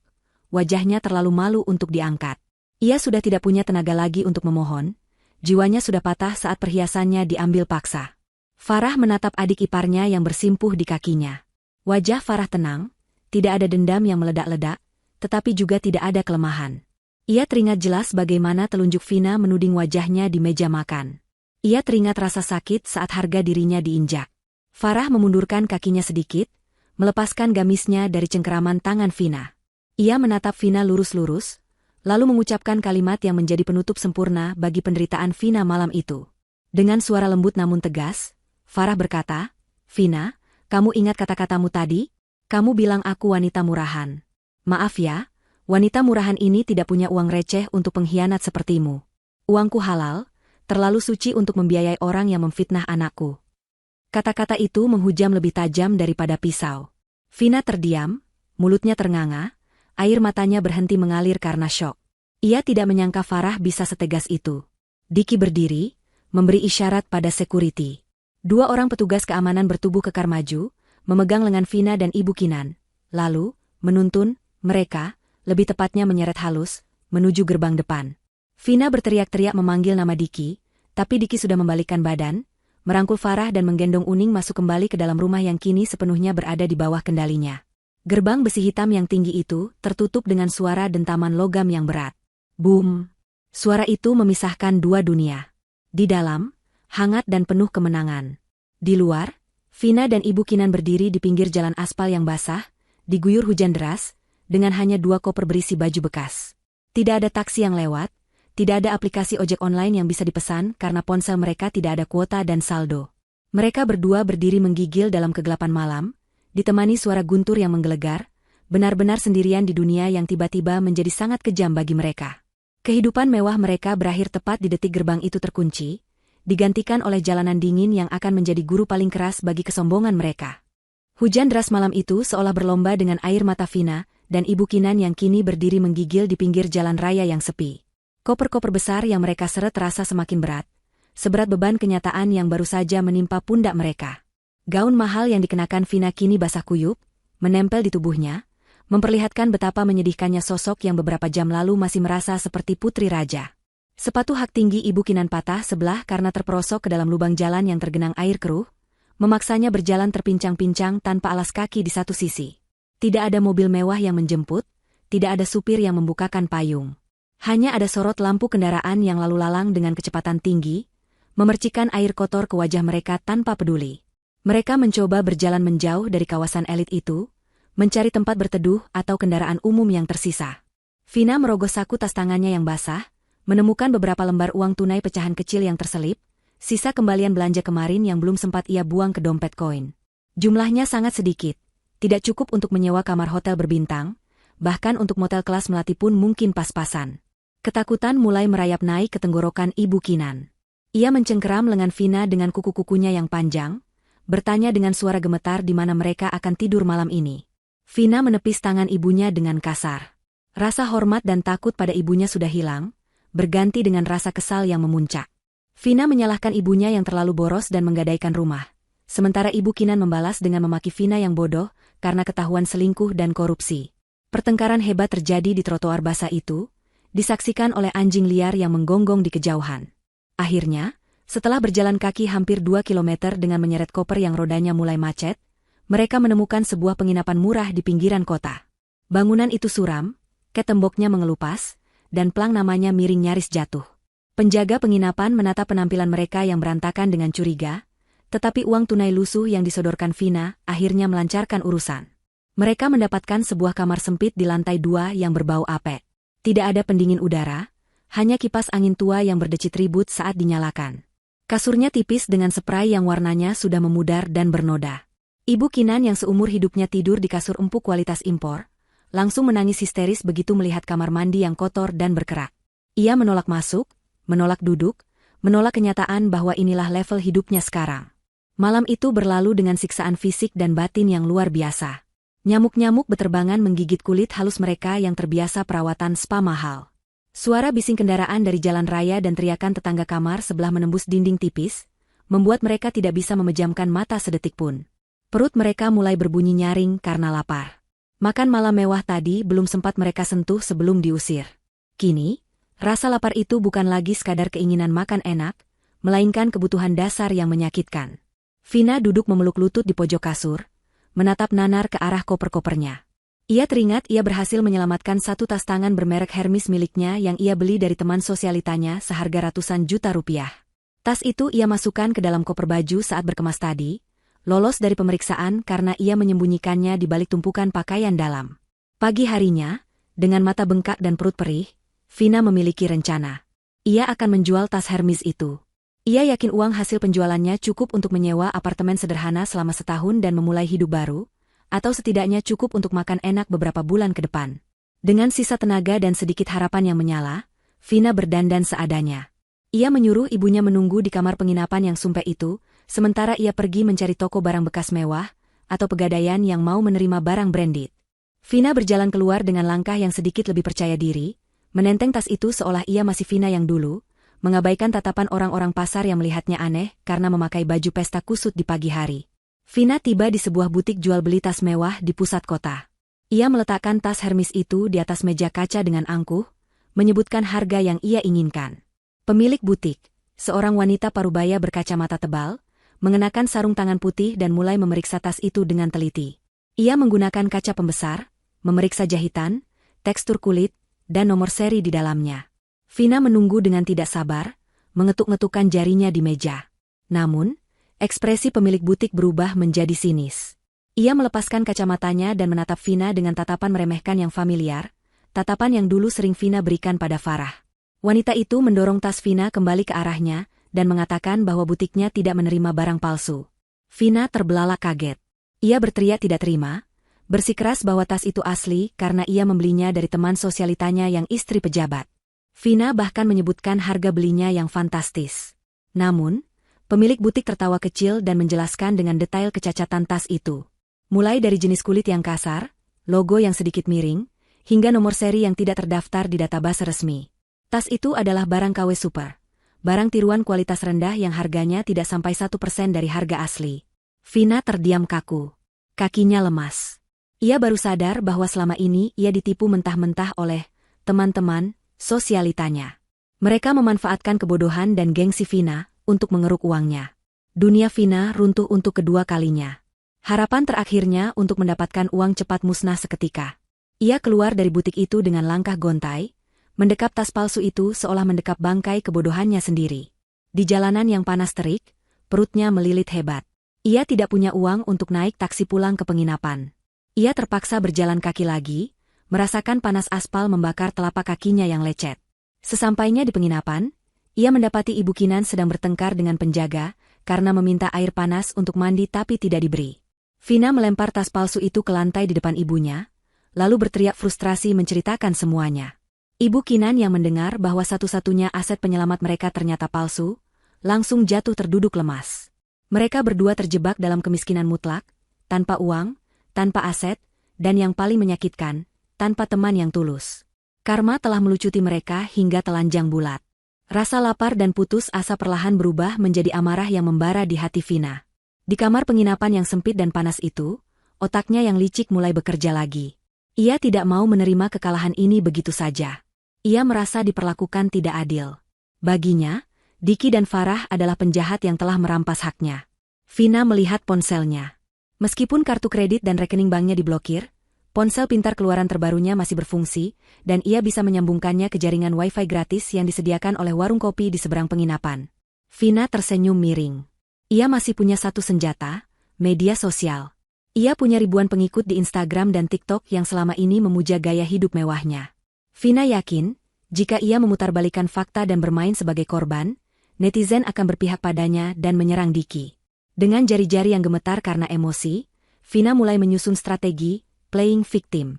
Wajahnya terlalu malu untuk diangkat. Ia sudah tidak punya tenaga lagi untuk memohon, jiwanya sudah patah saat perhiasannya diambil paksa. Farah menatap adik iparnya yang bersimpuh di kakinya. Wajah Farah tenang, tidak ada dendam yang meledak-ledak, tetapi juga tidak ada kelemahan. Ia teringat jelas bagaimana telunjuk Vina menuding wajahnya di meja makan. Ia teringat rasa sakit saat harga dirinya diinjak. Farah memundurkan kakinya sedikit, melepaskan gamisnya dari cengkeraman tangan Vina. Ia menatap Vina lurus-lurus, lalu mengucapkan kalimat yang menjadi penutup sempurna bagi penderitaan Vina malam itu. Dengan suara lembut namun tegas, Farah berkata, "Vina, kamu ingat kata-katamu tadi? Kamu bilang aku wanita murahan. Maaf ya, wanita murahan ini tidak punya uang receh untuk pengkhianat sepertimu. Uangku halal, terlalu suci untuk membiayai orang yang memfitnah anakku." Kata-kata itu menghujam lebih tajam daripada pisau. Vina terdiam, mulutnya ternganga, air matanya berhenti mengalir karena syok. Ia tidak menyangka Farah bisa setegas itu. Diki berdiri, memberi isyarat pada security. 2 orang petugas keamanan bertubuh kekar maju, memegang lengan Vina dan Ibu Kinan, lalu menuntun mereka, lebih tepatnya menyeret halus, menuju gerbang depan. Vina berteriak-teriak memanggil nama Diki, tapi Diki sudah membalikkan badan, merangkul Farah dan menggendong Uning masuk kembali ke dalam rumah yang kini sepenuhnya berada di bawah kendalinya. Gerbang besi hitam yang tinggi itu tertutup dengan suara dentaman logam yang berat. Boom! Suara itu memisahkan dua dunia. Di dalam, hangat dan penuh kemenangan. Di luar, Vina dan Ibu Kinan berdiri di pinggir jalan aspal yang basah, diguyur hujan deras, dengan hanya 2 koper berisi baju bekas. Tidak ada taksi yang lewat, tidak ada aplikasi ojek online yang bisa dipesan karena ponsel mereka tidak ada kuota dan saldo. Mereka berdua berdiri menggigil dalam kegelapan malam, ditemani suara guntur yang menggelegar, benar-benar sendirian di dunia yang tiba-tiba menjadi sangat kejam bagi mereka. Kehidupan mewah mereka berakhir tepat di detik gerbang itu terkunci, digantikan oleh jalanan dingin yang akan menjadi guru paling keras bagi kesombongan mereka. Hujan deras malam itu seolah berlomba dengan air mata Vina dan Ibu Kinan yang kini berdiri menggigil di pinggir jalan raya yang sepi. Koper-koper besar yang mereka seret terasa semakin berat, seberat beban kenyataan yang baru saja menimpa pundak mereka. Gaun mahal yang dikenakan Vina kini basah kuyup, menempel di tubuhnya, memperlihatkan betapa menyedihkannya sosok yang beberapa jam lalu masih merasa seperti putri raja. Sepatu hak tinggi Ibu Kinan patah sebelah karena terperosok ke dalam lubang jalan yang tergenang air keruh, memaksanya berjalan terpincang-pincang tanpa alas kaki di satu sisi. Tidak ada mobil mewah yang menjemput, tidak ada supir yang membukakan payung. Hanya ada sorot lampu kendaraan yang lalu lalang dengan kecepatan tinggi, memercikan air kotor ke wajah mereka tanpa peduli. Mereka mencoba berjalan menjauh dari kawasan elit itu, mencari tempat berteduh atau kendaraan umum yang tersisa. Vina merogoh saku tas tangannya yang basah, menemukan beberapa lembar uang tunai pecahan kecil yang terselip, sisa kembalian belanja kemarin yang belum sempat ia buang ke dompet koin. Jumlahnya sangat sedikit, tidak cukup untuk menyewa kamar hotel berbintang, bahkan untuk motel kelas melati pun mungkin pas-pasan. Ketakutan mulai merayap naik ke tenggorokan Ibu Kinan. Ia mencengkeram lengan Vina dengan kuku-kukunya yang panjang, bertanya dengan suara gemetar di mana mereka akan tidur malam ini. Vina menepis tangan ibunya dengan kasar. Rasa hormat dan takut pada ibunya sudah hilang, berganti dengan rasa kesal yang memuncak. Vina menyalahkan ibunya yang terlalu boros dan menggadaikan rumah. Sementara Ibu Kinan membalas dengan memaki Vina yang bodoh karena ketahuan selingkuh dan korupsi. Pertengkaran hebat terjadi di trotoar basah itu, disaksikan oleh anjing liar yang menggonggong di kejauhan. Akhirnya, setelah berjalan kaki hampir 2 kilometer dengan menyeret koper yang rodanya mulai macet, mereka menemukan sebuah penginapan murah di pinggiran kota. Bangunan itu suram, ket temboknya mengelupas, dan plang namanya miring nyaris jatuh. Penjaga penginapan menatap penampilan mereka yang berantakan dengan curiga, tetapi uang tunai lusuh yang disodorkan Vina akhirnya melancarkan urusan. Mereka mendapatkan sebuah kamar sempit di lantai 2 yang berbau apek. Tidak ada pendingin udara, hanya kipas angin tua yang berdecit ribut saat dinyalakan. Kasurnya tipis dengan spray yang warnanya sudah memudar dan bernoda. Ibu Kinan yang seumur hidupnya tidur di kasur empuk kualitas impor, langsung menangis histeris begitu melihat kamar mandi yang kotor dan berkerak. Ia menolak masuk, menolak duduk, menolak kenyataan bahwa inilah level hidupnya sekarang. Malam itu berlalu dengan siksaan fisik dan batin yang luar biasa. Nyamuk-nyamuk beterbangan menggigit kulit halus mereka yang terbiasa perawatan spa mahal. Suara bising kendaraan dari jalan raya dan teriakan tetangga kamar sebelah menembus dinding tipis, membuat mereka tidak bisa memejamkan mata sedetik pun. Perut mereka mulai berbunyi nyaring karena lapar. Makan malam mewah tadi belum sempat mereka sentuh sebelum diusir. Kini, rasa lapar itu bukan lagi sekadar keinginan makan enak, melainkan kebutuhan dasar yang menyakitkan. Vina duduk memeluk lutut di pojok kasur, menatap nanar ke arah koper-kopernya. Ia teringat ia berhasil menyelamatkan satu tas tangan bermerek Hermes miliknya yang ia beli dari teman sosialitanya seharga ratusan juta rupiah. Tas itu ia masukkan ke dalam koper baju saat berkemas tadi, lolos dari pemeriksaan karena ia menyembunyikannya di balik tumpukan pakaian dalam. Pagi harinya, dengan mata bengkak dan perut perih, Vina memiliki rencana. Ia akan menjual tas Hermes itu. Ia yakin uang hasil penjualannya cukup untuk menyewa apartemen sederhana selama setahun dan memulai hidup baru, atau setidaknya cukup untuk makan enak beberapa bulan ke depan. Dengan sisa tenaga dan sedikit harapan yang menyala, Vina berdandan seadanya. Ia menyuruh ibunya menunggu di kamar penginapan yang sumpek itu, sementara ia pergi mencari toko barang bekas mewah, atau pegadaian yang mau menerima barang branded. Vina berjalan keluar dengan langkah yang sedikit lebih percaya diri, menenteng tas itu seolah ia masih Vina yang dulu, mengabaikan tatapan orang-orang pasar yang melihatnya aneh karena memakai baju pesta kusut di pagi hari. Vina tiba di sebuah butik jual beli tas mewah di pusat kota. Ia meletakkan tas Hermes itu di atas meja kaca dengan angkuh, menyebutkan harga yang ia inginkan. Pemilik butik, seorang wanita parubaya berkacamata tebal, mengenakan sarung tangan putih dan mulai memeriksa tas itu dengan teliti. Ia menggunakan kaca pembesar, memeriksa jahitan, tekstur kulit, dan nomor seri di dalamnya. Vina menunggu dengan tidak sabar, mengetuk-ngetukkan jarinya di meja. Namun, ekspresi pemilik butik berubah menjadi sinis. Ia melepaskan kacamatanya dan menatap Vina dengan tatapan meremehkan yang familiar, tatapan yang dulu sering Vina berikan pada Farah. Wanita itu mendorong tas Vina kembali ke arahnya dan mengatakan bahwa butiknya tidak menerima barang palsu. Vina terbelalak kaget. Ia berteriak tidak terima, bersikeras bahwa tas itu asli karena ia membelinya dari teman sosialitanya yang istri pejabat. Vina bahkan menyebutkan harga belinya yang fantastis. Namun, pemilik butik tertawa kecil dan menjelaskan dengan detail kecacatan tas itu. Mulai dari jenis kulit yang kasar, logo yang sedikit miring, hingga nomor seri yang tidak terdaftar di database resmi. Tas itu adalah barang KW super. Barang tiruan kualitas rendah yang harganya tidak sampai 1% dari harga asli. Vina terdiam kaku. Kakinya lemas. Ia baru sadar bahwa selama ini ia ditipu mentah-mentah oleh teman-teman sosialitanya. Mereka memanfaatkan kebodohan dan gengsi Vina untuk mengeruk uangnya. Dunia Vina runtuh untuk kedua kalinya. Harapan terakhirnya untuk mendapatkan uang cepat musnah seketika. Ia keluar dari butik itu dengan langkah gontai, mendekap tas palsu itu seolah mendekap bangkai kebodohannya sendiri. Di jalanan yang panas terik, perutnya melilit hebat. Ia tidak punya uang untuk naik taksi pulang ke penginapan. Ia terpaksa berjalan kaki lagi, merasakan panas aspal membakar telapak kakinya yang lecet. Sesampainya di penginapan, ia mendapati Ibu Kinan sedang bertengkar dengan penjaga karena meminta air panas untuk mandi tapi tidak diberi. Vina melempar tas palsu itu ke lantai di depan ibunya, lalu berteriak frustrasi menceritakan semuanya. Ibu Kinan yang mendengar bahwa satu-satunya aset penyelamat mereka ternyata palsu, langsung jatuh terduduk lemas. Mereka berdua terjebak dalam kemiskinan mutlak, tanpa uang, tanpa aset, dan yang paling menyakitkan, tanpa teman yang tulus. Karma telah melucuti mereka hingga telanjang bulat. Rasa lapar dan putus asa perlahan berubah menjadi amarah yang membara di hati Vina. Di kamar penginapan yang sempit dan panas itu, otaknya yang licik mulai bekerja lagi. Ia tidak mau menerima kekalahan ini begitu saja. Ia merasa diperlakukan tidak adil. Baginya, Diki dan Farah adalah penjahat yang telah merampas haknya. Vina melihat ponselnya. Meskipun kartu kredit dan rekening banknya diblokir, ponsel pintar keluaran terbarunya masih berfungsi, dan ia bisa menyambungkannya ke jaringan wifi gratis yang disediakan oleh warung kopi di seberang penginapan. Vina tersenyum miring. Ia masih punya satu senjata, media sosial. Ia punya ribuan pengikut di Instagram dan TikTok yang selama ini memuja gaya hidup mewahnya. Vina yakin, jika ia memutarbalikkan fakta dan bermain sebagai korban, netizen akan berpihak padanya dan menyerang Diki. Dengan jari-jari yang gemetar karena emosi, Vina mulai menyusun strategi, playing victim.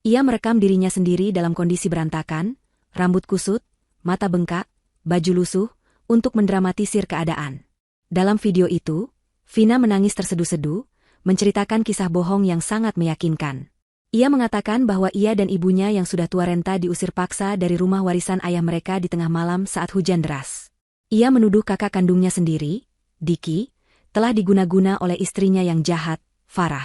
Ia merekam dirinya sendiri dalam kondisi berantakan, rambut kusut, mata bengkak, baju lusuh, untuk mendramatisir keadaan. Dalam video itu, Vina menangis terseduh-seduh, menceritakan kisah bohong yang sangat meyakinkan. Ia mengatakan bahwa ia dan ibunya yang sudah tua renta diusir paksa dari rumah warisan ayah mereka di tengah malam saat hujan deras. Ia menuduh kakak kandungnya sendiri, Diki, telah diguna-guna oleh istrinya yang jahat, Farah.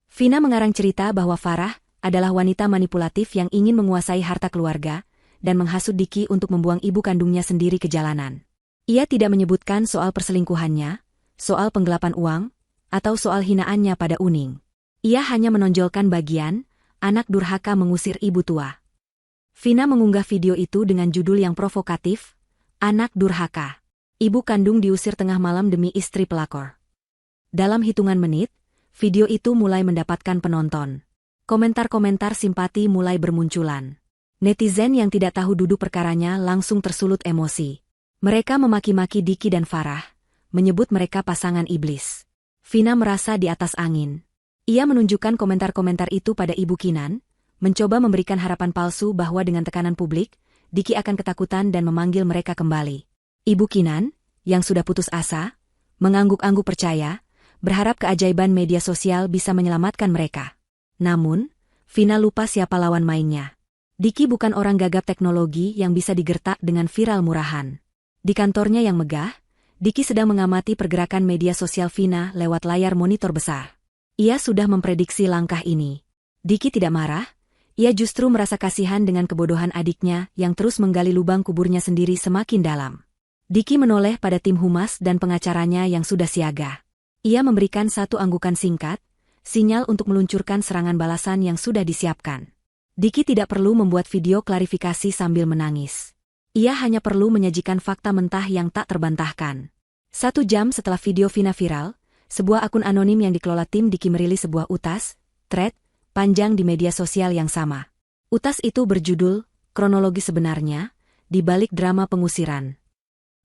Vina mengarang cerita bahwa Farah adalah wanita manipulatif yang ingin menguasai harta keluarga dan menghasut Diki untuk membuang ibu kandungnya sendiri ke jalanan. Ia tidak menyebutkan soal perselingkuhannya, soal penggelapan uang, atau soal hinaannya pada Uning. Ia hanya menonjolkan bagian, anak durhaka mengusir ibu tua. Vina mengunggah video itu dengan judul yang provokatif, Anak Durhaka. Ibu kandung diusir tengah malam demi istri pelakor. Dalam hitungan menit, video itu mulai mendapatkan penonton. Komentar-komentar simpati mulai bermunculan. Netizen yang tidak tahu duduk perkaranya langsung tersulut emosi. Mereka memaki-maki Diki dan Farah, menyebut mereka pasangan iblis. Vina merasa di atas angin. Ia menunjukkan komentar-komentar itu pada Ibu Kinan, mencoba memberikan harapan palsu bahwa dengan tekanan publik, Diki akan ketakutan dan memanggil mereka kembali. Ibu Kinan, yang sudah putus asa, mengangguk-angguk percaya, berharap keajaiban media sosial bisa menyelamatkan mereka. Namun, Vina lupa siapa lawan mainnya. Diki bukan orang gagap teknologi yang bisa digertak dengan viral murahan. Di kantornya yang megah, Diki sedang mengamati pergerakan media sosial Vina lewat layar monitor besar. Ia sudah memprediksi langkah ini. Diki tidak marah, ia justru merasa kasihan dengan kebodohan adiknya yang terus menggali lubang kuburnya sendiri semakin dalam. Diki menoleh pada tim humas dan pengacaranya yang sudah siaga. Ia memberikan satu anggukan singkat, sinyal untuk meluncurkan serangan balasan yang sudah disiapkan. Diki tidak perlu membuat video klarifikasi sambil menangis. Ia hanya perlu menyajikan fakta mentah yang tak terbantahkan. 1 jam setelah video Vina viral, sebuah akun anonim yang dikelola tim Diki merilis sebuah utas, thread, panjang di media sosial yang sama. Utas itu berjudul, Kronologi Sebenarnya, di Balik Drama Pengusiran.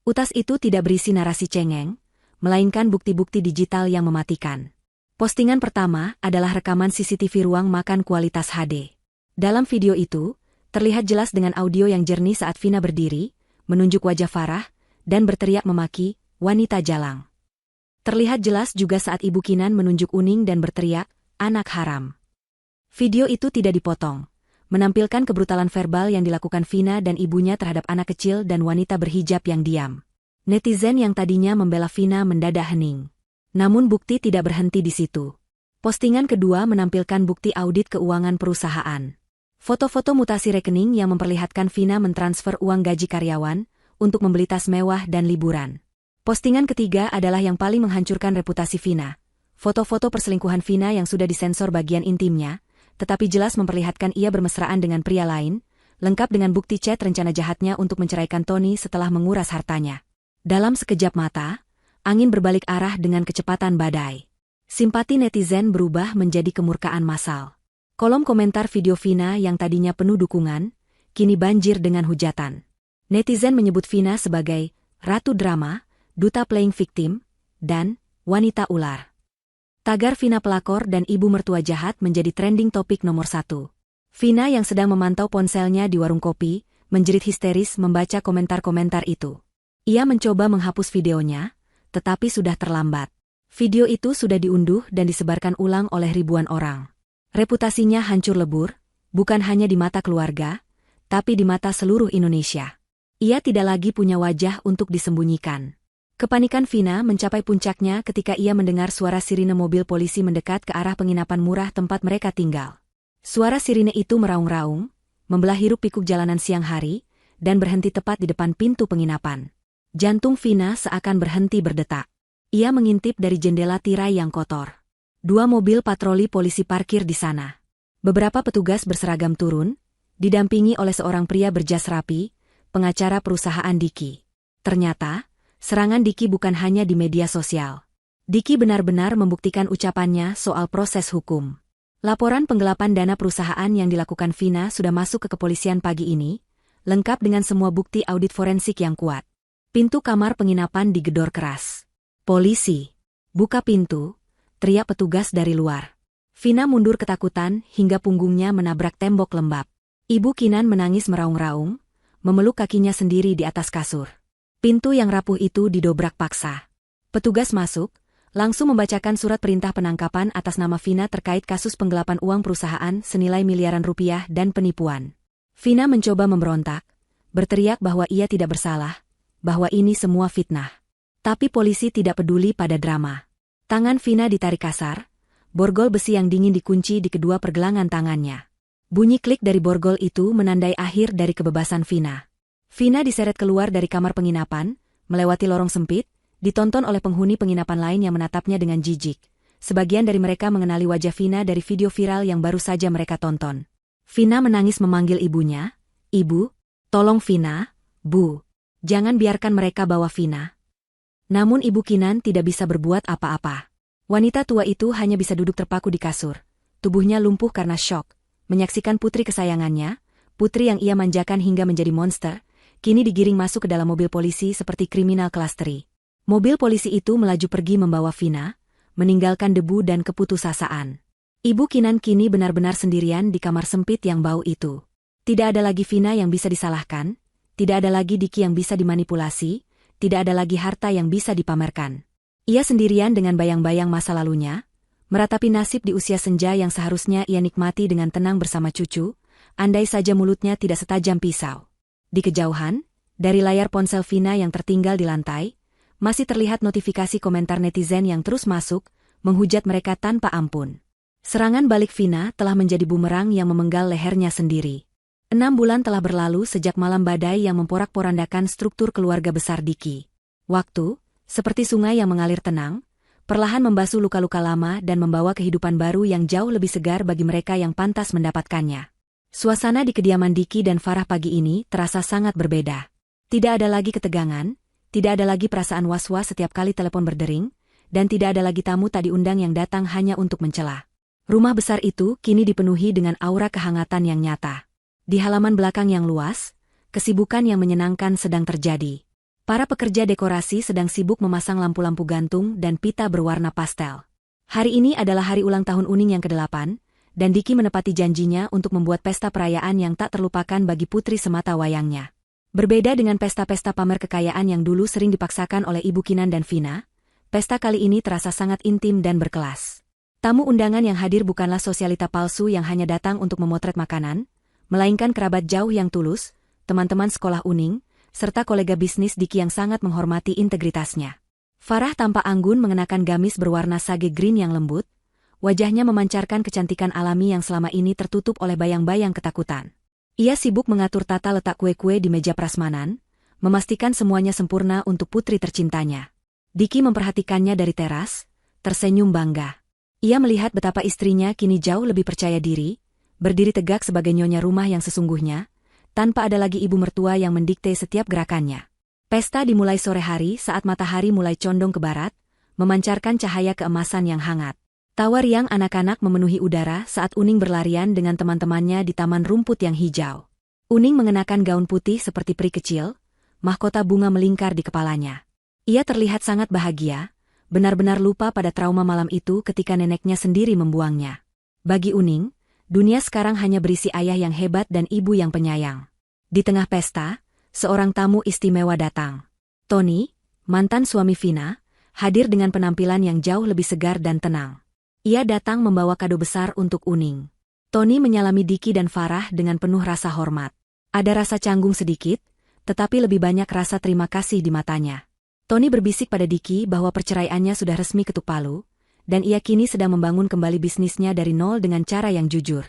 Utas itu tidak berisi narasi cengeng, melainkan bukti-bukti digital yang mematikan. Postingan pertama adalah rekaman CCTV ruang makan kualitas HD. Dalam video itu, terlihat jelas dengan audio yang jernih saat Vina berdiri, menunjuk wajah Farah, dan berteriak memaki, wanita jalang. Terlihat jelas juga saat Ibu Kinan menunjuk Uning dan berteriak, anak haram. Video itu tidak dipotong, menampilkan kebrutalan verbal yang dilakukan Vina dan ibunya terhadap anak kecil dan wanita berhijab yang diam. Netizen yang tadinya membela Vina mendadak hening. Namun bukti tidak berhenti di situ. Postingan kedua menampilkan bukti audit keuangan perusahaan. Foto-foto mutasi rekening yang memperlihatkan Vina mentransfer uang gaji karyawan untuk membeli tas mewah dan liburan. Postingan ketiga adalah yang paling menghancurkan reputasi Vina. Foto-foto perselingkuhan Vina yang sudah disensor bagian intimnya, tetapi jelas memperlihatkan ia bermesraan dengan pria lain, lengkap dengan bukti chat rencana jahatnya untuk menceraikan Tony setelah menguras hartanya. Dalam sekejap mata, angin berbalik arah dengan kecepatan badai. Simpati netizen berubah menjadi kemurkaan massal. Kolom komentar video Vina yang tadinya penuh dukungan, kini banjir dengan hujatan. Netizen menyebut Vina sebagai Ratu Drama, Duta Playing Victim, dan Wanita Ular. Tagar Vina pelakor dan ibu mertua jahat menjadi trending topik nomor 1. Vina yang sedang memantau ponselnya di warung kopi, menjerit histeris membaca komentar-komentar itu. Ia mencoba menghapus videonya, tetapi sudah terlambat. Video itu sudah diunduh dan disebarkan ulang oleh ribuan orang. Reputasinya hancur lebur, bukan hanya di mata keluarga, tapi di mata seluruh Indonesia. Ia tidak lagi punya wajah untuk disembunyikan. Kepanikan Vina mencapai puncaknya ketika ia mendengar suara sirine mobil polisi mendekat ke arah penginapan murah tempat mereka tinggal. Suara sirine itu meraung-raung, membelah hiruk-pikuk jalanan siang hari, dan berhenti tepat di depan pintu penginapan. Jantung Vina seakan berhenti berdetak. Ia mengintip dari jendela tirai yang kotor. 2 mobil patroli polisi parkir di sana. Beberapa petugas berseragam turun, didampingi oleh seorang pria berjas rapi, pengacara perusahaan Diki. Ternyata, serangan Diki bukan hanya di media sosial. Diki benar-benar membuktikan ucapannya soal proses hukum. Laporan penggelapan dana perusahaan yang dilakukan Vina sudah masuk ke kepolisian pagi ini, lengkap dengan semua bukti audit forensik yang kuat. Pintu kamar penginapan digedor keras. Polisi! Buka pintu! Teriak petugas dari luar. Vina mundur ketakutan hingga punggungnya menabrak tembok lembab. Ibu Kinan menangis meraung-raung, memeluk kakinya sendiri di atas kasur. Pintu yang rapuh itu didobrak paksa. Petugas masuk, langsung membacakan surat perintah penangkapan atas nama Vina terkait kasus penggelapan uang perusahaan senilai miliaran rupiah dan penipuan. Vina mencoba memberontak, berteriak bahwa ia tidak bersalah, bahwa ini semua fitnah. Tapi polisi tidak peduli pada drama. Tangan Vina ditarik kasar, borgol besi yang dingin dikunci di kedua pergelangan tangannya. Bunyi klik dari borgol itu menandai akhir dari kebebasan Vina. Vina diseret keluar dari kamar penginapan, melewati lorong sempit, ditonton oleh penghuni penginapan lain yang menatapnya dengan jijik. Sebagian dari mereka mengenali wajah Vina dari video viral yang baru saja mereka tonton. Vina menangis memanggil ibunya, "Ibu, tolong Vina, Bu. Jangan biarkan mereka bawa Vina." Namun Ibu Kinan tidak bisa berbuat apa-apa. Wanita tua itu hanya bisa duduk terpaku di kasur. Tubuhnya lumpuh karena syok. Menyaksikan putri kesayangannya, putri yang ia manjakan hingga menjadi monster, kini digiring masuk ke dalam mobil polisi seperti kriminal kelas 3. Mobil polisi itu melaju pergi membawa Vina, meninggalkan debu dan keputusasaan. Ibu Kinan kini benar-benar sendirian di kamar sempit yang bau itu. Tidak ada lagi Vina yang bisa disalahkan, tidak ada lagi Diki yang bisa dimanipulasi, tidak ada lagi harta yang bisa dipamerkan. Ia sendirian dengan bayang-bayang masa lalunya, meratapi nasib di usia senja yang seharusnya ia nikmati dengan tenang bersama cucu, andai saja mulutnya tidak setajam pisau. Di kejauhan, dari layar ponsel Vina yang tertinggal di lantai, masih terlihat notifikasi komentar netizen yang terus masuk, menghujat mereka tanpa ampun. Serangan balik Vina telah menjadi bumerang yang memenggal lehernya sendiri. 6 bulan telah berlalu sejak malam badai yang memporak-porandakan struktur keluarga besar Diki. Waktu, seperti sungai yang mengalir tenang, perlahan membasuh luka-luka lama dan membawa kehidupan baru yang jauh lebih segar bagi mereka yang pantas mendapatkannya. Suasana di kediaman Diki dan Farah pagi ini terasa sangat berbeda. Tidak ada lagi ketegangan, tidak ada lagi perasaan was-was setiap kali telepon berdering, dan tidak ada lagi tamu tak diundang yang datang hanya untuk mencela. Rumah besar itu kini dipenuhi dengan aura kehangatan yang nyata. Di halaman belakang yang luas, kesibukan yang menyenangkan sedang terjadi. Para pekerja dekorasi sedang sibuk memasang lampu-lampu gantung dan pita berwarna pastel. Hari ini adalah hari ulang tahun Uning yang ke-8, dan Diki menepati janjinya untuk membuat pesta perayaan yang tak terlupakan bagi putri semata wayangnya. Berbeda dengan pesta-pesta pamer kekayaan yang dulu sering dipaksakan oleh Ibu Kinan dan Vina, pesta kali ini terasa sangat intim dan berkelas. Tamu undangan yang hadir bukanlah sosialita palsu yang hanya datang untuk memotret makanan, melainkan kerabat jauh yang tulus, teman-teman sekolah Uning, serta kolega bisnis Diki yang sangat menghormati integritasnya. Farah tampak anggun mengenakan gamis berwarna sage green yang lembut, wajahnya memancarkan kecantikan alami yang selama ini tertutup oleh bayang-bayang ketakutan. Ia sibuk mengatur tata letak kue-kue di meja prasmanan, memastikan semuanya sempurna untuk putri tercintanya. Diki memperhatikannya dari teras, tersenyum bangga. Ia melihat betapa istrinya kini jauh lebih percaya diri, berdiri tegak sebagai nyonya rumah yang sesungguhnya, tanpa ada lagi ibu mertua yang mendikte setiap gerakannya. Pesta dimulai sore hari saat matahari mulai condong ke barat, memancarkan cahaya keemasan yang hangat. Tawa riang anak-anak memenuhi udara saat Uning berlarian dengan teman-temannya di taman rumput yang hijau. Uning mengenakan gaun putih seperti peri kecil, mahkota bunga melingkar di kepalanya. Ia terlihat sangat bahagia, benar-benar lupa pada trauma malam itu ketika neneknya sendiri membuangnya. Bagi Uning, dunia sekarang hanya berisi ayah yang hebat dan ibu yang penyayang. Di tengah pesta, seorang tamu istimewa datang. Tony, mantan suami Vina, hadir dengan penampilan yang jauh lebih segar dan tenang. Ia datang membawa kado besar untuk Uning. Tony menyalami Diki dan Farah dengan penuh rasa hormat. Ada rasa canggung sedikit, tetapi lebih banyak rasa terima kasih di matanya. Tony berbisik pada Diki bahwa perceraiannya sudah resmi ketuk palu, dan ia kini sedang membangun kembali bisnisnya dari nol dengan cara yang jujur.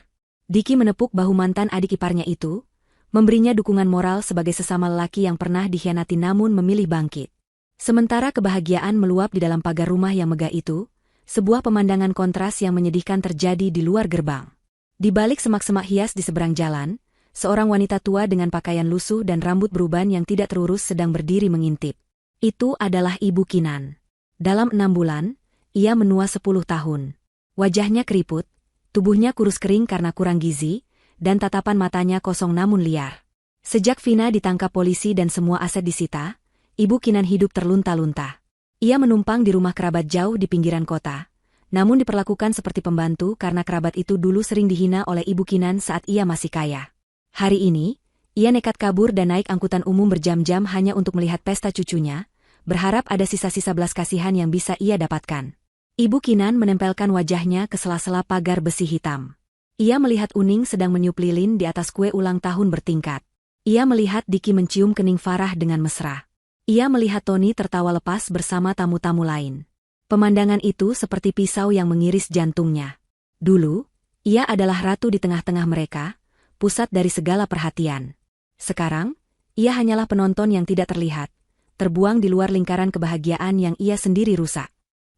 Diki menepuk bahu mantan adik iparnya itu, memberinya dukungan moral sebagai sesama lelaki yang pernah dikhianati namun memilih bangkit. Sementara kebahagiaan meluap di dalam pagar rumah yang megah itu, sebuah pemandangan kontras yang menyedihkan terjadi di luar gerbang. Di balik semak-semak hias di seberang jalan, seorang wanita tua dengan pakaian lusuh dan rambut beruban yang tidak terurus sedang berdiri mengintip. Itu adalah Ibu Kinan. Dalam 6 bulan, ia menua 10 tahun. Wajahnya keriput, tubuhnya kurus kering karena kurang gizi, dan tatapan matanya kosong namun liar. Sejak Vina ditangkap polisi dan semua aset disita, Ibu Kinan hidup terlunta-lunta. Ia menumpang di rumah kerabat jauh di pinggiran kota, namun diperlakukan seperti pembantu karena kerabat itu dulu sering dihina oleh Ibu Kinan saat ia masih kaya. Hari ini, ia nekat kabur dan naik angkutan umum berjam-jam hanya untuk melihat pesta cucunya, berharap ada sisa-sisa belas kasihan yang bisa ia dapatkan. Ibu Kinan menempelkan wajahnya ke sela-sela pagar besi hitam. Ia melihat Uning sedang meniup lilin di atas kue ulang tahun bertingkat. Ia melihat Diki mencium kening Farah dengan mesra. Ia melihat Tony tertawa lepas bersama tamu-tamu lain. Pemandangan itu seperti pisau yang mengiris jantungnya. Dulu, ia adalah ratu di tengah-tengah mereka, pusat dari segala perhatian. Sekarang, ia hanyalah penonton yang tidak terlihat, terbuang di luar lingkaran kebahagiaan yang ia sendiri rusak.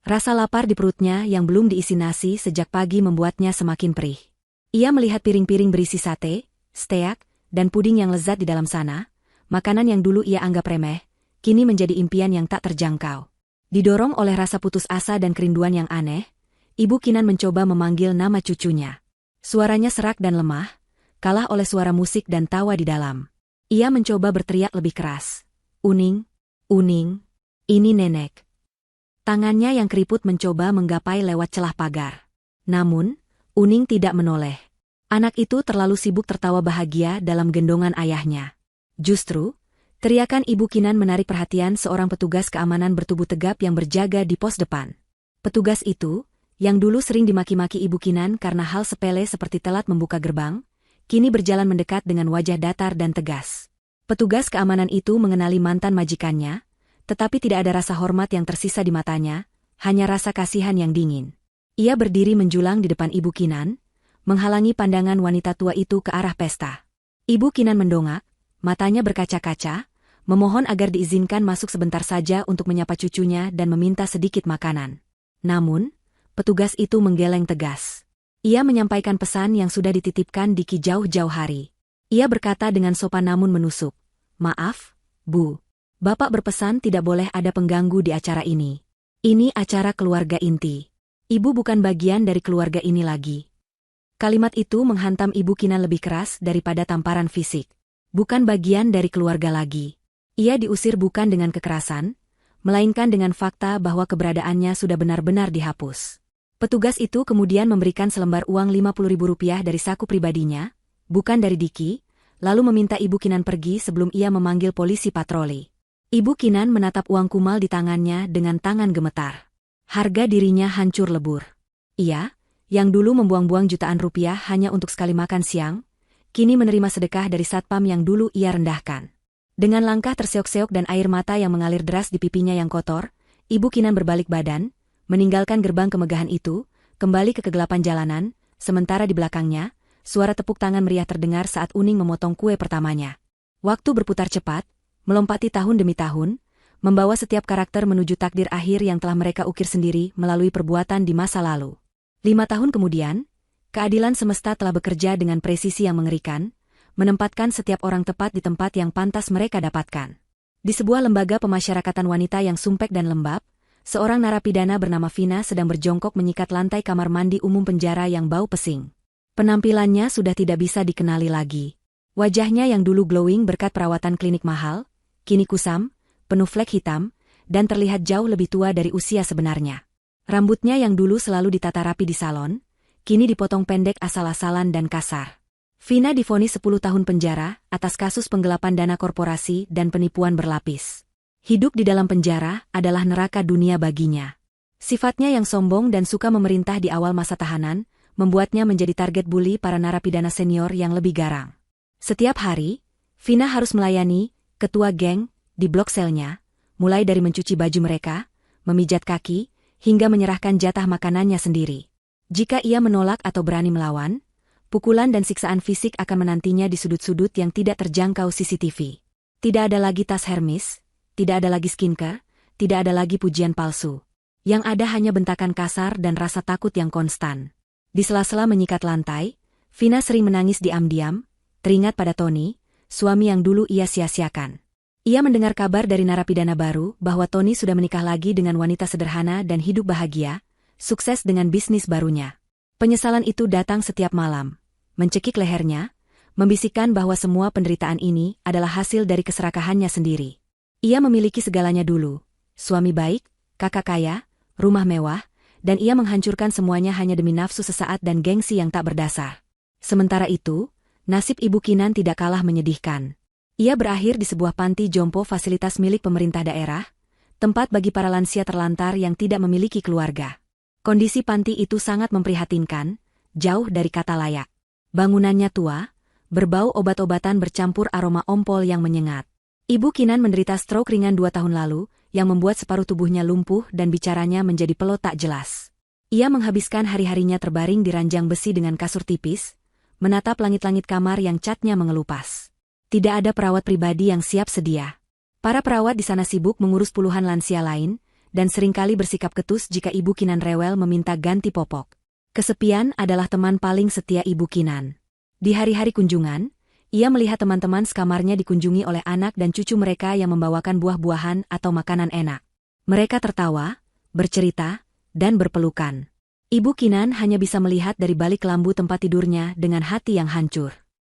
Rasa lapar di perutnya yang belum diisi nasi sejak pagi membuatnya semakin perih. Ia melihat piring-piring berisi sate, steak, dan puding yang lezat di dalam sana, makanan yang dulu ia anggap remeh, kini menjadi impian yang tak terjangkau. Didorong oleh rasa putus asa dan kerinduan yang aneh, Ibu Kinan mencoba memanggil nama cucunya. Suaranya serak dan lemah, kalah oleh suara musik dan tawa di dalam. Ia mencoba berteriak lebih keras. Uning, Uning, ini nenek. Tangannya yang keriput mencoba menggapai lewat celah pagar. Namun, Uning tidak menoleh. Anak itu terlalu sibuk tertawa bahagia dalam gendongan ayahnya. Justru, teriakan Ibu Kinan menarik perhatian seorang petugas keamanan bertubuh tegap yang berjaga di pos depan. Petugas itu, yang dulu sering dimaki-maki Ibu Kinan karena hal sepele seperti telat membuka gerbang, kini berjalan mendekat dengan wajah datar dan tegas. Petugas keamanan itu mengenali mantan majikannya, tetapi tidak ada rasa hormat yang tersisa di matanya, hanya rasa kasihan yang dingin. Ia berdiri menjulang di depan Ibu Kinan, menghalangi pandangan wanita tua itu ke arah pesta. Ibu Kinan mendongak, matanya berkaca-kaca, memohon agar diizinkan masuk sebentar saja untuk menyapa cucunya dan meminta sedikit makanan. Namun, petugas itu menggeleng tegas. Ia menyampaikan pesan yang sudah dititipkan Diki jauh-jauh hari. Ia berkata dengan sopan namun menusuk, "Maaf, Bu. Bapak berpesan tidak boleh ada pengganggu di acara ini. Ini acara keluarga inti. Ibu bukan bagian dari keluarga ini lagi." Kalimat itu menghantam Ibu Kinan lebih keras daripada tamparan fisik. Bukan bagian dari keluarga lagi. Ia diusir bukan dengan kekerasan, melainkan dengan fakta bahwa keberadaannya sudah benar-benar dihapus. Petugas itu kemudian memberikan selembar uang Rp50.000 dari saku pribadinya, bukan dari Diki, lalu meminta Ibu Kinan pergi sebelum ia memanggil polisi patroli. Ibu Kinan menatap uang kumal di tangannya dengan tangan gemetar. Harga dirinya hancur lebur. Ia, yang dulu membuang-buang jutaan rupiah hanya untuk sekali makan siang, kini menerima sedekah dari satpam yang dulu ia rendahkan. Dengan langkah terseok-seok dan air mata yang mengalir deras di pipinya yang kotor, Ibu Kinan berbalik badan, meninggalkan gerbang kemegahan itu, kembali ke kegelapan jalanan, sementara di belakangnya, suara tepuk tangan meriah terdengar saat Uning memotong kue pertamanya. Waktu berputar cepat, melompati tahun demi tahun, membawa setiap karakter menuju takdir akhir yang telah mereka ukir sendiri melalui perbuatan di masa lalu. 5 tahun kemudian, keadilan semesta telah bekerja dengan presisi yang mengerikan, menempatkan setiap orang tepat di tempat yang pantas mereka dapatkan. Di sebuah lembaga pemasyarakatan wanita yang sumpek dan lembab, seorang narapidana bernama Vina sedang berjongkok menyikat lantai kamar mandi umum penjara yang bau pesing. Penampilannya sudah tidak bisa dikenali lagi. Wajahnya yang dulu glowing berkat perawatan klinik mahal, kini kusam, penuh flek hitam, dan terlihat jauh lebih tua dari usia sebenarnya. Rambutnya yang dulu selalu ditata rapi di salon, kini dipotong pendek asal-asalan dan kasar. Vina divonis 10 tahun penjara atas kasus penggelapan dana korporasi dan penipuan berlapis. Hidup di dalam penjara adalah neraka dunia baginya. Sifatnya yang sombong dan suka memerintah di awal masa tahanan, membuatnya menjadi target bully para narapidana senior yang lebih garang. Setiap hari, Vina harus melayani ketua geng di blok selnya, mulai dari mencuci baju mereka, memijat kaki, hingga menyerahkan jatah makanannya sendiri. Jika ia menolak atau berani melawan, pukulan dan siksaan fisik akan menantinya di sudut-sudut yang tidak terjangkau CCTV. Tidak ada lagi tas Hermes, tidak ada lagi skincare, tidak ada lagi pujian palsu. Yang ada hanya bentakan kasar dan rasa takut yang konstan. Di sela-sela menyikat lantai, Vina sering menangis diam-diam, teringat pada Tony, suami yang dulu ia sia-siakan. Ia mendengar kabar dari narapidana baru bahwa Tony sudah menikah lagi dengan wanita sederhana dan hidup bahagia, sukses dengan bisnis barunya. Penyesalan itu datang setiap malam. Mencekik lehernya, membisikkan bahwa semua penderitaan ini adalah hasil dari keserakahannya sendiri. Ia memiliki segalanya dulu, suami baik, kakak kaya, rumah mewah, dan ia menghancurkan semuanya hanya demi nafsu sesaat dan gengsi yang tak berdasar. Sementara itu, nasib Ibu Kinan tidak kalah menyedihkan. Ia berakhir di sebuah panti jompo fasilitas milik pemerintah daerah, tempat bagi para lansia terlantar yang tidak memiliki keluarga. Kondisi panti itu sangat memprihatinkan, jauh dari kata layak. Bangunannya tua, berbau obat-obatan bercampur aroma ompol yang menyengat. Ibu Kinan menderita stroke ringan 2 tahun lalu, yang membuat separuh tubuhnya lumpuh dan bicaranya menjadi pelot tak jelas. Ia menghabiskan hari-harinya terbaring di ranjang besi dengan kasur tipis, menatap langit-langit kamar yang catnya mengelupas. Tidak ada perawat pribadi yang siap sedia. Para perawat di sana sibuk mengurus puluhan lansia lain, dan seringkali bersikap ketus jika Ibu Kinan rewel meminta ganti popok. Kesepian adalah teman paling setia Ibu Kinan. Di hari-hari kunjungan, ia melihat teman-teman sekamarnya dikunjungi oleh anak dan cucu mereka yang membawakan buah-buahan atau makanan enak. Mereka tertawa, bercerita, dan berpelukan. Ibu Kinan hanya bisa melihat dari balik lambu tempat tidurnya dengan hati yang hancur.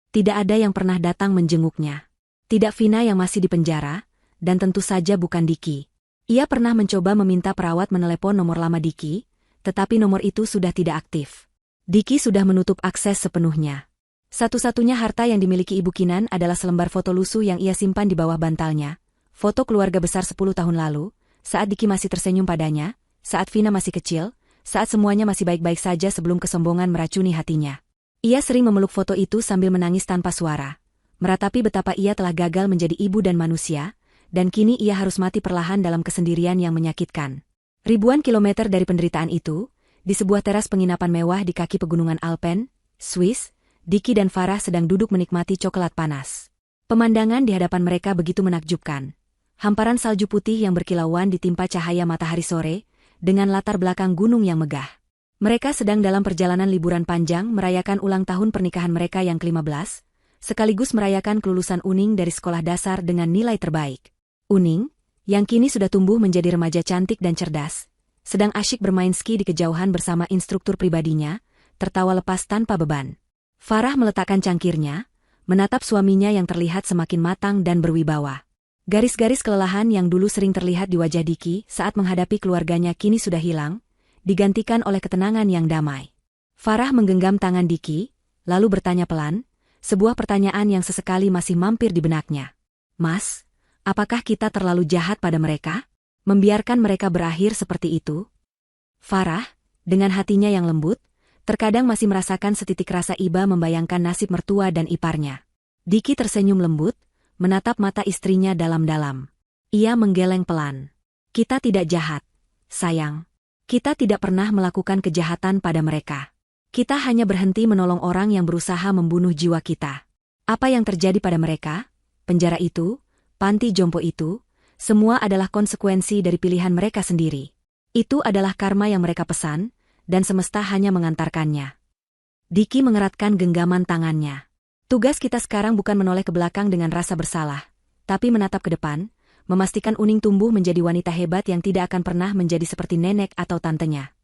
Tidak ada yang pernah datang menjenguknya. Tidak Vina yang masih di penjara, dan tentu saja bukan Diki. Ia pernah mencoba meminta perawat menelepon nomor lama Diki, tetapi nomor itu sudah tidak aktif. Diki sudah menutup akses sepenuhnya. Satu-satunya harta yang dimiliki Ibu Kinan adalah selembar foto lusuh yang ia simpan di bawah bantalnya, foto keluarga besar 10 tahun lalu, saat Diki masih tersenyum padanya, saat Vina masih kecil, saat semuanya masih baik-baik saja sebelum kesombongan meracuni hatinya. Ia sering memeluk foto itu sambil menangis tanpa suara, meratapi betapa ia telah gagal menjadi ibu dan manusia, dan kini ia harus mati perlahan dalam kesendirian yang menyakitkan. Ribuan kilometer dari penderitaan itu, di sebuah teras penginapan mewah di kaki pegunungan Alpen, Swiss, Diki dan Farah sedang duduk menikmati coklat panas. Pemandangan di hadapan mereka begitu menakjubkan. Hamparan salju putih yang berkilauan ditimpa cahaya matahari sore, dengan latar belakang gunung yang megah. Mereka sedang dalam perjalanan liburan panjang merayakan ulang tahun pernikahan mereka yang ke-15, sekaligus merayakan kelulusan Uning dari sekolah dasar dengan nilai terbaik. Uning, yang kini sudah tumbuh menjadi remaja cantik dan cerdas, sedang asyik bermain ski di kejauhan bersama instruktur pribadinya, tertawa lepas tanpa beban. Farah meletakkan cangkirnya, menatap suaminya yang terlihat semakin matang dan berwibawa. Garis-garis kelelahan yang dulu sering terlihat di wajah Diki saat menghadapi keluarganya kini sudah hilang, digantikan oleh ketenangan yang damai. Farah menggenggam tangan Diki, lalu bertanya pelan, sebuah pertanyaan yang sesekali masih mampir di benaknya. Mas, apakah kita terlalu jahat pada mereka? Membiarkan mereka berakhir seperti itu? Farah, dengan hatinya yang lembut, terkadang masih merasakan setitik rasa iba membayangkan nasib mertua dan iparnya. Diki tersenyum lembut, menatap mata istrinya dalam-dalam. Ia menggeleng pelan. Kita tidak jahat, sayang. Kita tidak pernah melakukan kejahatan pada mereka. Kita hanya berhenti menolong orang yang berusaha membunuh jiwa kita. Apa yang terjadi pada mereka, penjara itu, panti jompo itu, semua adalah konsekuensi dari pilihan mereka sendiri. Itu adalah karma yang mereka pesan, dan semesta hanya mengantarkannya. Diki mengeratkan genggaman tangannya. Tugas kita sekarang bukan menoleh ke belakang dengan rasa bersalah, tapi menatap ke depan, memastikan Uning tumbuh menjadi wanita hebat yang tidak akan pernah menjadi seperti nenek atau tantenya.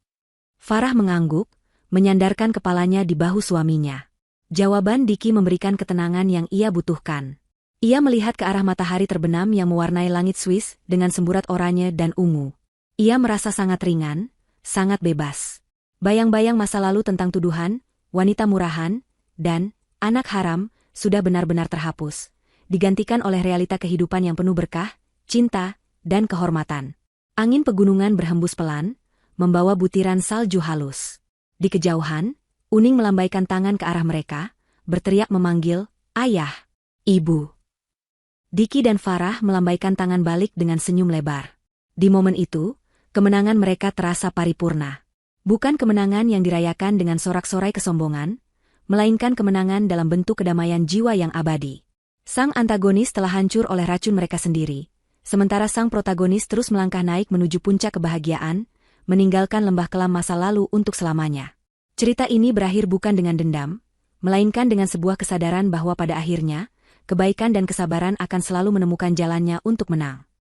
Farah mengangguk, menyandarkan kepalanya di bahu suaminya. Jawaban Diki memberikan ketenangan yang ia butuhkan. Ia melihat ke arah matahari terbenam yang mewarnai langit Swiss dengan semburat oranye dan ungu. Ia merasa sangat ringan, sangat bebas. Bayang-bayang masa lalu tentang tuduhan, wanita murahan, dan anak haram sudah benar-benar terhapus, digantikan oleh realita kehidupan yang penuh berkah, cinta, dan kehormatan. Angin pegunungan berhembus pelan, membawa butiran salju halus. Di kejauhan, Uning melambaikan tangan ke arah mereka, berteriak memanggil, "Ayah, Ibu." Diki dan Farah melambaikan tangan balik dengan senyum lebar. Di momen itu, kemenangan mereka terasa paripurna. Bukan kemenangan yang dirayakan dengan sorak-sorai kesombongan, melainkan kemenangan dalam bentuk kedamaian jiwa yang abadi. Sang antagonis telah hancur oleh racun mereka sendiri, sementara sang protagonis terus melangkah naik menuju puncak kebahagiaan, meninggalkan lembah kelam masa lalu untuk selamanya. Cerita ini berakhir bukan dengan dendam, melainkan dengan sebuah kesadaran bahwa pada akhirnya, kebaikan dan kesabaran akan selalu menemukan jalannya untuk menang.